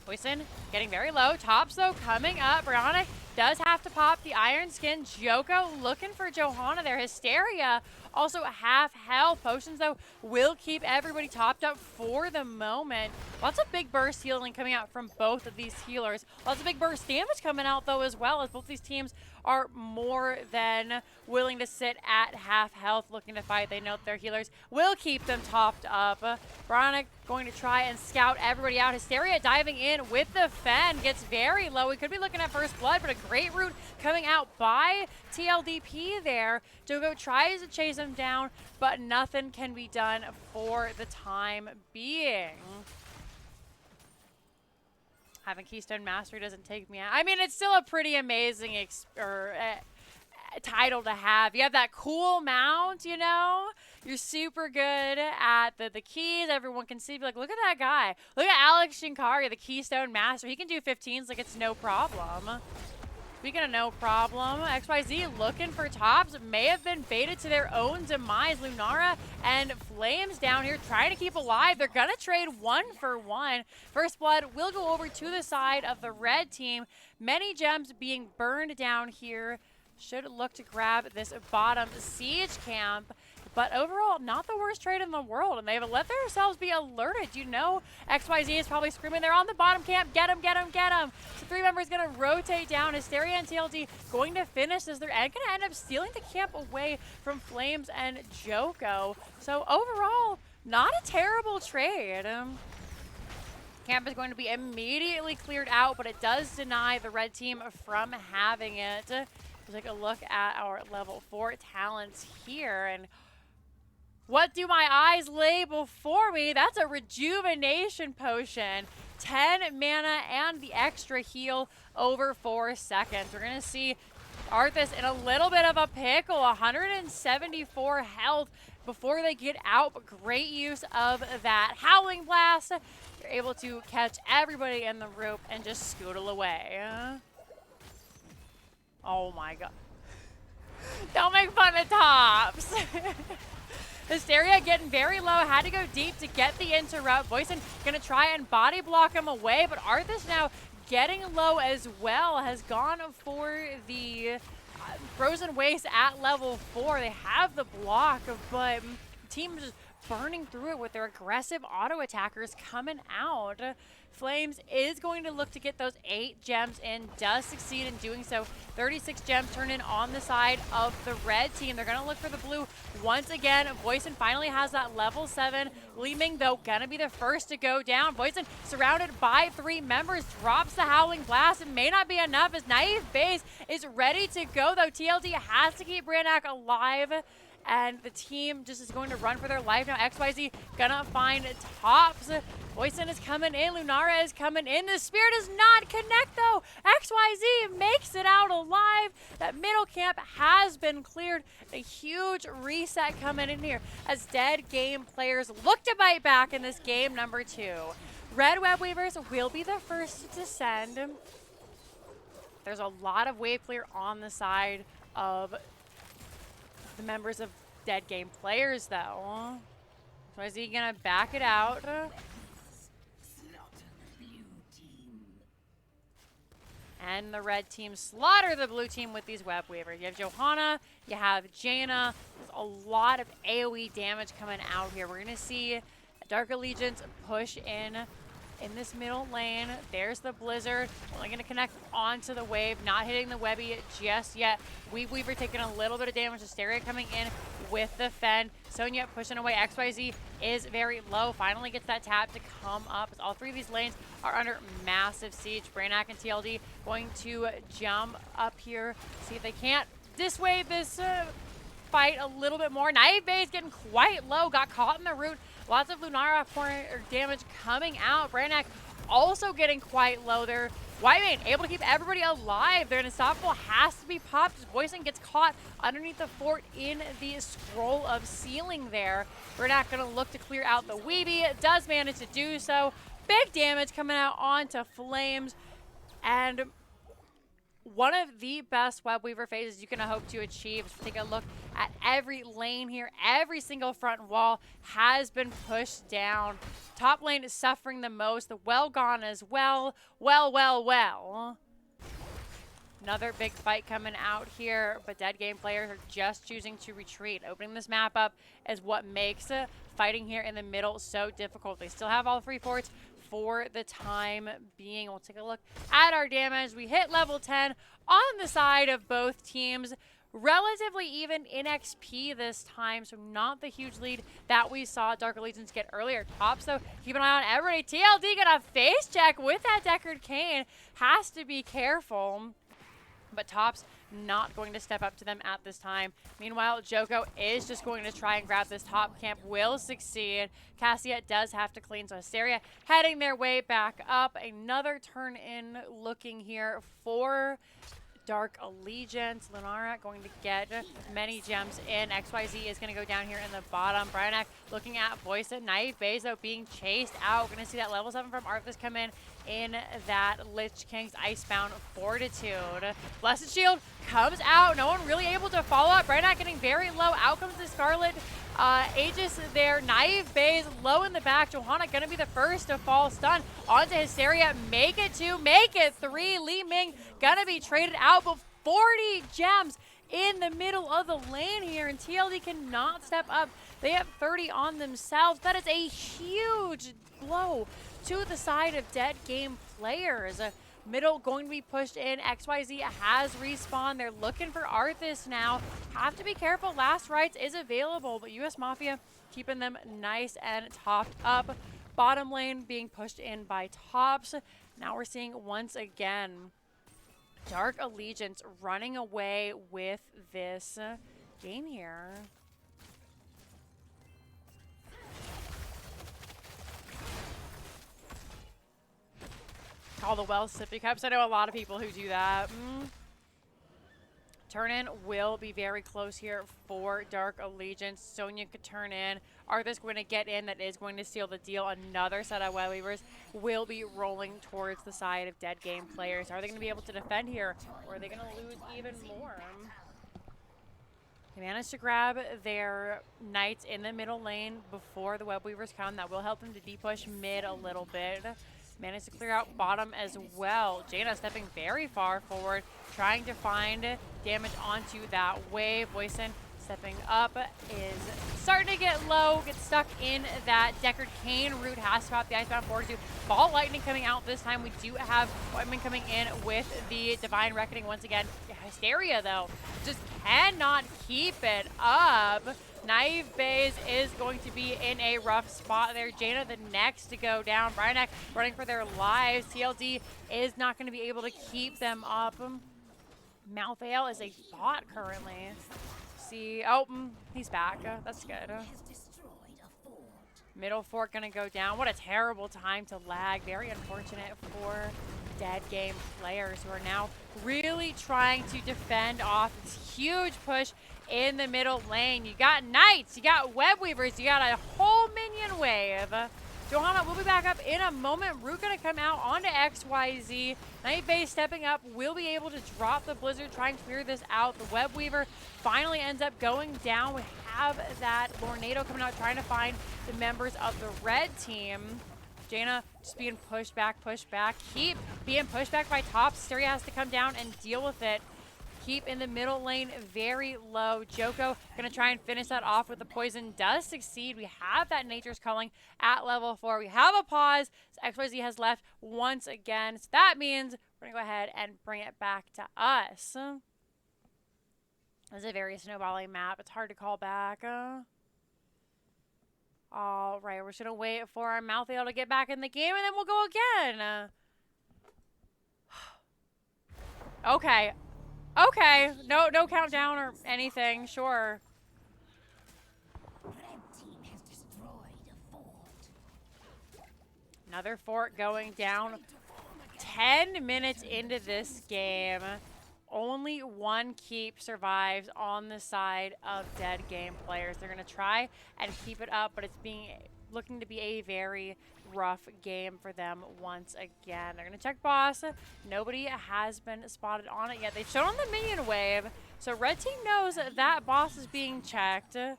Poison getting very low. Tops, though, coming up. Brianna does have to pop the Iron Skin. Joko looking for Johanna there. Hysteria also half health. Potions, though, will keep everybody topped up for the moment. Lots of big burst healing coming out from both of these healers. Lots of big burst damage coming out, though, as well, as both these teams are more than willing to sit at half health looking to fight. They know their healers will keep them topped up. Bronic going to try and scout everybody out. Hysteria diving in with the Fen. Gets very low. We could be looking at first blood, but a great route coming out by TLDP there. Jogo tries to chase him down, but nothing can be done for the time being. Having Keystone Mastery doesn't take me out. I mean, it's still a pretty amazing title to have. You have that cool mount, you know? You're super good at the keys. Everyone can see, be like, look at that guy. Look at Alex Shinkari, the Keystone Master. He can do 15s like it's no problem. Speaking of no problem, XYZ looking for tops. May have been baited to their own demise. Lunara and Flames down here trying to keep alive. They're going to trade 1 for 1. First blood will go over to the side of the red team. Many gems being burned down here. Should look to grab this bottom siege camp. But overall, not the worst trade in the world, and they've let themselves be alerted. You know, XYZ is probably screaming, they're on the bottom camp, get him, get him, get him. So 3 members going to rotate down. Hysteria and TLD going to finish as they're going to end up stealing the camp away from Flames and Joko. So overall, not a terrible trade. Camp is going to be immediately cleared out, but it does deny the red team from having it. We'll take a look at our level 4 talents here, and what do my eyes lay before me? That's a rejuvenation potion. 10 mana and the extra heal over 4 seconds. We're going to see Arthas in a little bit of a pickle. 174 health before they get out, but great use of that Howling Blast. You're able to catch everybody in the rope and just scootle away. Oh my god. Don't make fun of tops. Hysteria getting very low, had to go deep to get the interrupt. Voisin gonna try and body block him away, but Arthas now getting low as well, has gone for the Frozen Waste at level 4. They have the block, but the team is just burning through it with their aggressive auto attackers coming out. Flames is going to look to get those 8 gems in, does succeed in doing so. 36 gems turn in on the side of the red team. They're going to look for the blue once again. Voisin finally has that level 7. Leeming, though, going to be the first to go down. Voisin, surrounded by 3 members, drops the Howling Blast. It may not be enough as Naive Base is ready to go, though. TLD has to keep Brannak alive. And the team just is going to run for their life now. XYZ gonna find tops. Voisin is coming in. Lunara is coming in. The spear does not connect, though. XYZ makes it out alive. That middle camp has been cleared. A huge reset coming in here as dead game players look to bite back in this game number 2. Red Web Weavers will be the first to descend. There's a lot of wave clear on the side of the members of dead game players, though. So is he gonna back it out? And the red team slaughter the blue team with these web weavers. You have Johanna, you have Jaina. There's a lot of AoE damage coming out here. We're gonna see Dark Allegiance push in this middle lane. There's the Blizzard. Only going to connect onto the wave. Not hitting the Webby just yet. Weaver taking a little bit of damage. Hysteria coming in with the Fen. Sonya pushing away. XYZ is very low. Finally gets that tap to come up. As all 3 of these lanes are under massive siege. Brannak and TLD going to jump up here. See if they can't dissuade this fight a little bit more. Naive Base getting quite low. Got caught in the root. Lots of Lunara damage coming out. Brannak also getting quite low. They're Whitemane able to keep everybody alive. Their unstoppable has to be popped. Voicing gets caught underneath the fort in the scroll of ceiling there. We're not going to look to clear out the Weeby. It does manage to do so. Big damage coming out onto Flames. And one of the best Web Weaver phases you can hope to achieve is take a look at every lane here. Every single front wall has been pushed down. Top lane is suffering the most. The well gone as well. Well. Another big fight coming out here, but dead game players are just choosing to retreat. Opening this map up is what makes fighting here in the middle so difficult. They still have all 3 forts for the time being. We'll take a look at our damage. We hit level 10 on the side of both teams. Relatively even in XP this time, so not the huge lead that we saw Dark Allegiance get earlier. Tops, though, keep an eye on everybody. TLD gonna face check with that Deckard Cain. Has to be careful. But Top's not going to step up to them at this time. Meanwhile, Joko is just going to try and grab this top camp. Will succeed. Cassia does have to clean, so Hysteria heading their way back up. Another turn in looking here for Dark Allegiance. Lunara going to get many gems in. XYZ is going to go down here in the bottom. Bryanek looking at Voice and Naive Bezo being chased out. We're going to see that level 7 from Arthas come in that Lich King's Icebound Fortitude. Blessed Shield comes out. No one really able to follow up. Bryanek getting very low. Out comes the Scarlet Aegis there. Naive Bays low in the back. Johanna going to be the first to fall stun. Onto Hysteria. Make it 2. Make it 3. Li Ming going to be traded out. But 40 gems in the middle of the lane here. And TLD cannot step up. They have 30 on themselves. That is a huge blow to the side of dead game players. Middle going to be pushed in. XYZ has respawned. They're looking for Arthas now. Have to be careful. Last Rites is available, but US Mafia keeping them nice and topped up. Bottom lane being pushed in by Tops. Now we're seeing once again Dark Allegiance running away with this game here. Call the well sippy cups. I know a lot of people who do that. Turn in will be very close here for Dark Allegiance. Sonya could turn in. Arthas going to get in. That is going to seal the deal. Another set of Web Weavers will be rolling towards the side of dead game players. Are they going to be able to defend here, or are they going to lose even more? They managed to grab their Knights in the middle lane before the Web Weavers come. That will help them to de-push mid a little bit. Managed to clear out bottom as well. Jaina stepping very far forward, trying to find damage onto that wave. Voicen stepping up is starting to get low, gets stuck in that Deckard Cain route. Has to pop the Icebound Fortitude. Ball Lightning coming out this time. We do have Whiteman coming in with the Divine Reckoning once again. Hysteria, though, just cannot keep it up. Naive Bays is going to be in a rough spot there. Jaina the next to go down. Bryanek running for their lives. TLD is not going to be able to keep them up. Malthael is a bot currently. See, he's back. That's good. Middle fort going to go down. What a terrible time to lag. Very unfortunate for dead game players who are now really trying to defend off this huge push in the middle lane. You got Knights, you got Web Weavers, you got a whole minion wave. Johanna will be back up in a moment. Root gonna come out onto XYZ. Night Base stepping up, will be able to drop the Blizzard, try and clear this out. The Web Weaver finally ends up going down. We have that Tornado coming out, trying to find the members of the red team. Jaina just being pushed back, keep being pushed back by Top. Hysteria has to come down and deal with it. Keep in the middle lane very low. Joko gonna try and finish that off with the poison. Does succeed. We have that Nature's Calling at level 4. We have a pause. So XYZ has left once again. So that means we're gonna go ahead and bring it back to us. This is a very snowballing map. It's hard to call back. All right, we're just gonna wait for our Malthael to get back in the game, and then we'll go again. Okay. Okay, no countdown or anything, sure. Red team has destroyed a fort. Another fort going down. 10 minutes into this game, only one keep survives on the side of dead game players. They're going to try and keep it up, but it's looking to be a very rough game for them once again. They're going to check boss. Nobody has been spotted on it yet. They've shown on the minion wave, so red team knows that boss is being checked. A hero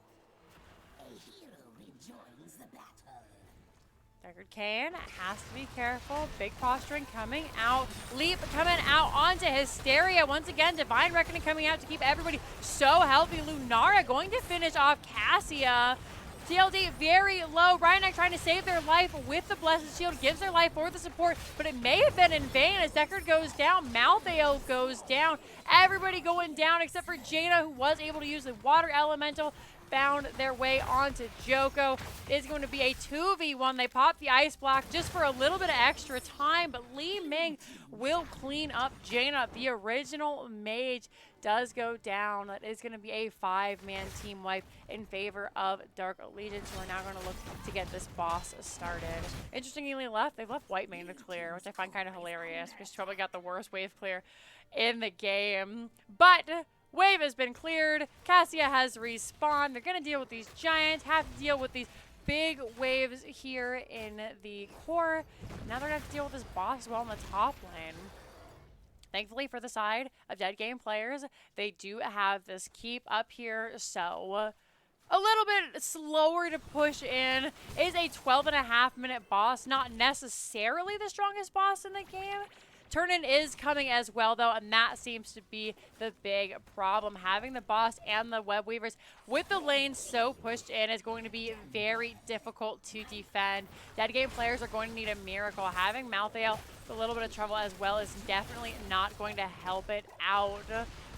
rejoins the battle. Deckard Kane has to be careful. Big posturing coming out. Leap coming out onto Hysteria. Once again, Divine Reckoning coming out to keep everybody so healthy. Lunara going to finish off Cassia. TLD very low. Ryanek trying to save their life with the Blessed Shield. Gives their life for the support, but it may have been in vain as Deckard goes down. Malthael goes down. Everybody going down except for Jaina, who was able to use the Water Elemental. Found their way onto Joko. It's going to be a 2v1. They pop the ice block just for a little bit of extra time, but Li Ming will clean up Jaina. The original mage does go down. That is going to be a 5-man team wipe in favor of Dark Allegiance, who are now going to look to get this boss started. Interestingly they've left White Mane to clear, which I find kind of hilarious because she probably got the worst wave clear in the game. But wave has been cleared. Cassia has respawned. They're going to deal with these giants, have to deal with these big waves here in the core. Now they're going to have to deal with this boss as well in the top lane. Thankfully for the side of dead game players, they do have this keep up here, so a little bit slower to push in. Is a 12.5-minute boss, not necessarily the strongest boss in the game. Turn-in is coming as well, though, and that seems to be the big problem. Having the boss and the web weavers with the lane so pushed in is going to be very difficult to defend. Dead game players are going to need a miracle. Having Malthael with a little bit of trouble as well is definitely not going to help it out.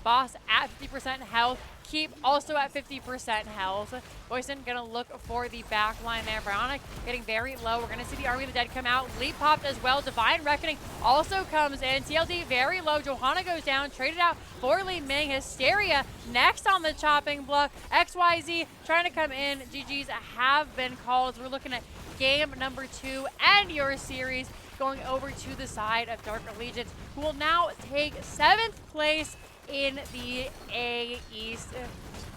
Boss at 50% health. Keep also at 50% health. Boyson gonna look for the back line there. Bionic getting very low. We're gonna see the Army of the Dead come out. Leap popped as well. Divine Reckoning also comes in. TLD very low. Johanna goes down. Traded out for Li Ming. Hysteria next on the chopping block. XYZ trying to come in. GG's have been called. We're looking at game number 2 and your series going over to the side of Dark Allegiance, who will now take 7th place in the A East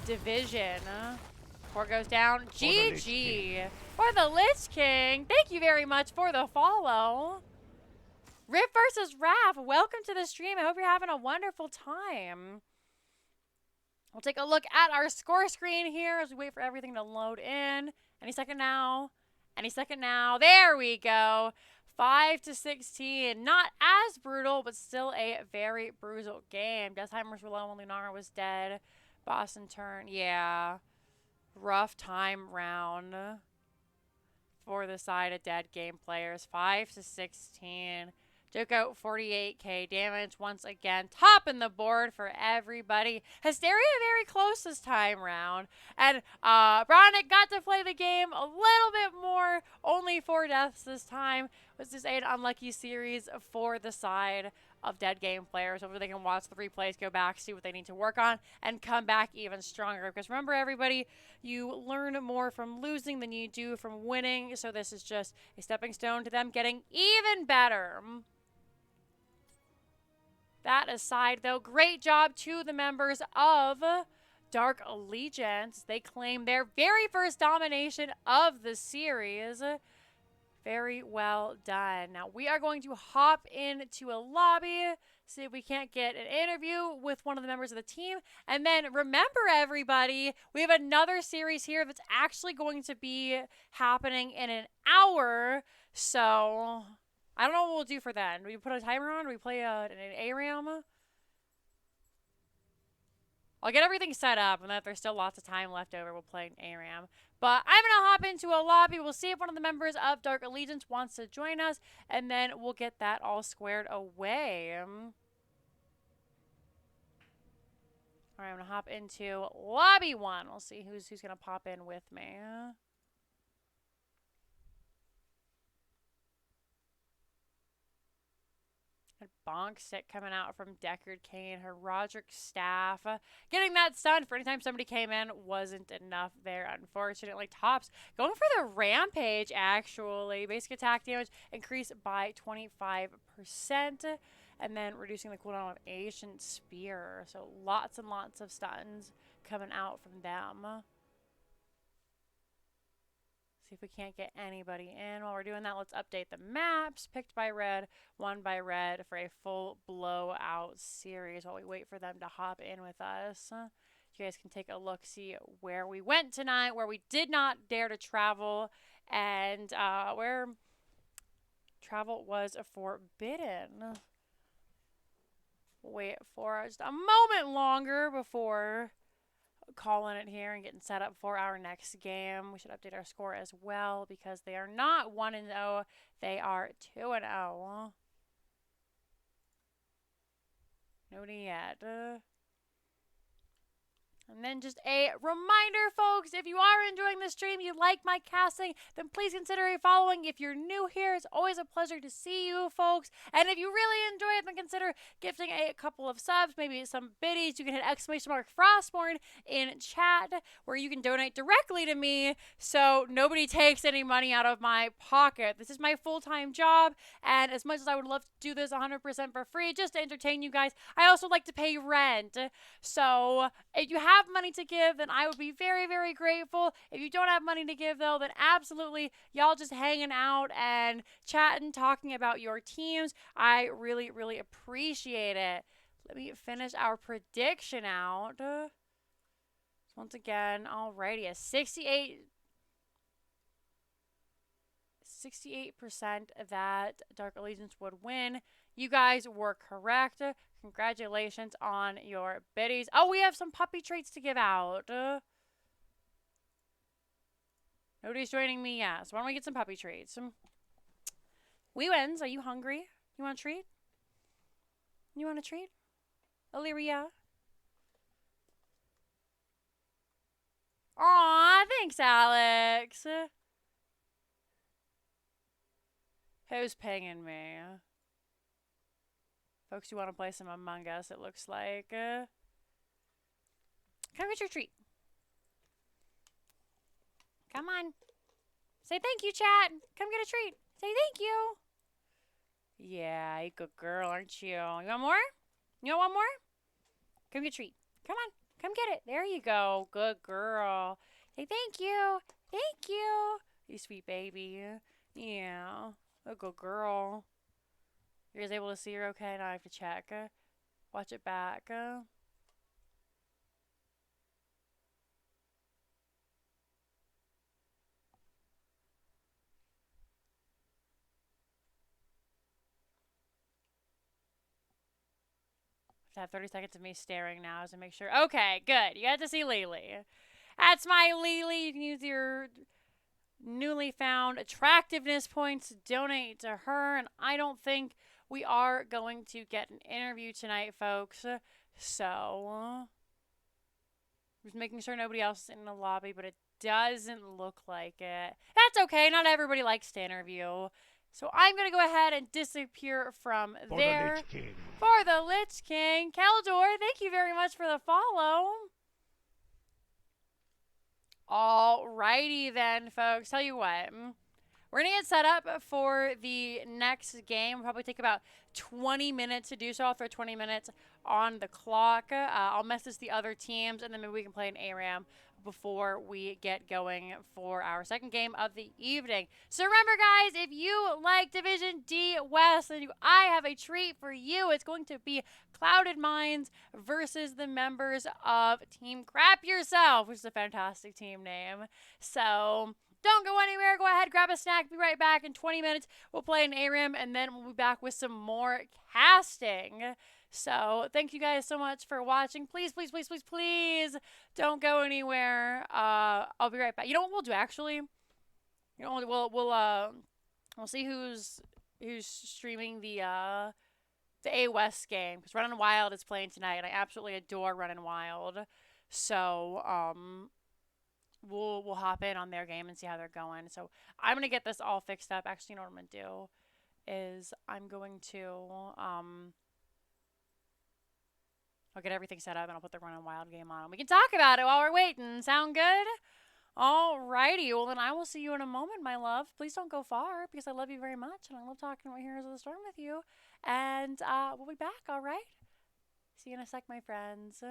division. Core goes down. GG for the Lich King. Thank you very much for the follow. Rip versus Raph, welcome to the stream. I hope you're having a wonderful time. We'll take a look at our score screen here as we wait for everything to load in. Any second now. Any second now. There we go. 5-16. Not as brutal, but still a very brutal game. Deathtimers were low when Lunara was dead. Boston turn. Yeah. Rough time round for the side of dead game players. 5-16. Joko 48k damage once again. Topping the board for everybody. Hysteria very close this time round. And Bronick got to play the game a little bit more. Only 4 deaths this time. Was just an unlucky series for the side of dead game players. Hopefully they can watch the replays, go back, see what they need to work on, and come back even stronger. Because remember, everybody, you learn more from losing than you do from winning. So this is just a stepping stone to them getting even better. That aside, though, great job to the members of Dark Allegiance. They claim their very first domination of the series. Very well done. Now, we are going to hop into a lobby, see if we can't get an interview with one of the members of the team. And then remember, everybody, we have another series here that's actually going to be happening in an hour. So I don't know what we'll do for that. Do we put a timer on? Do we play an ARAM? I'll get everything set up, and then if there's still lots of time left over, we'll play an ARAM. But I'm going to hop into a lobby. We'll see if one of the members of Dark Allegiance wants to join us, and then we'll get that all squared away. All right, I'm going to hop into lobby 1. We'll see who's going to pop in with me. Bonk Stick coming out from Deckard Cain. Her Roderick Staff. Getting that stun for anytime somebody came in wasn't enough there, unfortunately. Tops going for the Rampage, actually. Basic attack damage increased by 25%. And then reducing the cooldown of Ancient Spear. So lots and lots of stuns coming out from them. See if we can't get anybody in. While we're doing that, let's update the maps. Picked by red, won by red for a full blowout series while we wait for them to hop in with us. You guys can take a look, see where we went tonight, where we did not dare to travel, and where travel was forbidden. Wait for just a moment longer before calling it here and getting set up for our next game. We should update our score as well because they are not 1-0. They are 2-0. Nobody yet. And then just a reminder, folks, if you are enjoying the stream, you like my casting, then please consider following. If you're new here, it's always a pleasure to see you, folks. And if you really enjoy it, then consider gifting a couple of subs, maybe some biddies. You can hit !Frostborn in chat where you can donate directly to me so nobody takes any money out of my pocket. This is my full-time job, and as much as I would love to do this 100% for free just to entertain you guys, I also like to pay rent. So if you have money to give, then I would be very, very grateful. If you don't have money to give, though, then absolutely, y'all just hanging out and chatting, talking about your teams. I really, really appreciate it. Let me finish our prediction out. Once again, alrighty, a 68% that Dark Allegiance would win. You guys were correct. Congratulations on your biddies. Oh, we have some puppy treats to give out. Nobody's joining me yet, so why don't we get some puppy treats? We wins. Are you hungry? You want a treat? You want a treat? Illyria? Aw, thanks, Alex. Who's pinging me? Folks, you want to play some Among Us, it looks like. Come get your treat. Come on. Say thank you, chat. Come get a treat. Say thank you. Yeah, you good girl, aren't you? You want more? You want one more? Come get a treat. Come on. Come get it. There you go. Good girl. Say thank you. Thank you. You sweet baby. Yeah. A good girl. You guys able to see her okay? Now I have to check. Watch it back. I have 30 seconds of me staring now to make sure. Okay, good. You got to see Lily. That's my Lily. You can use your newly found attractiveness points to donate to her. And I don't think we are going to get an interview tonight, folks. So, just making sure nobody else is in the lobby, but it doesn't look like it. That's okay. Not everybody likes to interview. So I'm going to go ahead and disappear from there. For the Lich King. Keldor, thank you very much for the follow. Alrighty then, folks. Tell you what. We're going to get set up for the next game. It'll probably take about 20 minutes to do so. I'll throw 20 minutes on the clock. I'll message the other teams, and then maybe we can play an ARAM before we get going for our second game of the evening. So remember, guys, if you like Division D West, then I have a treat for you. It's going to be Clouded Minds versus the members of Team Crap Yourself, which is a fantastic team name. So don't go anywhere. Go ahead, grab a snack. Be right back in 20 minutes. We'll play an ARAM, and then we'll be back with some more casting. So thank you guys so much for watching. Please, please, please, please, please don't go anywhere. I'll be right back. You know what we'll do, actually? You know, we'll see who's streaming the A West game, because Running Wild is playing tonight, and I absolutely adore Running Wild. So we'll hop in on their game and see how they're going. So I'm gonna get this all fixed up. Actually, you know what I'm gonna do is I'm going to I'll get everything set up and I'll put the Run and Wild game on. And we can talk about it while we're waiting. Sound good? Alrighty. Well, then I will see you in a moment, my love. Please don't go far because I love you very much and I love talking about Heroes of the Storm with you. And we'll be back, alright? See you in a sec, my friends.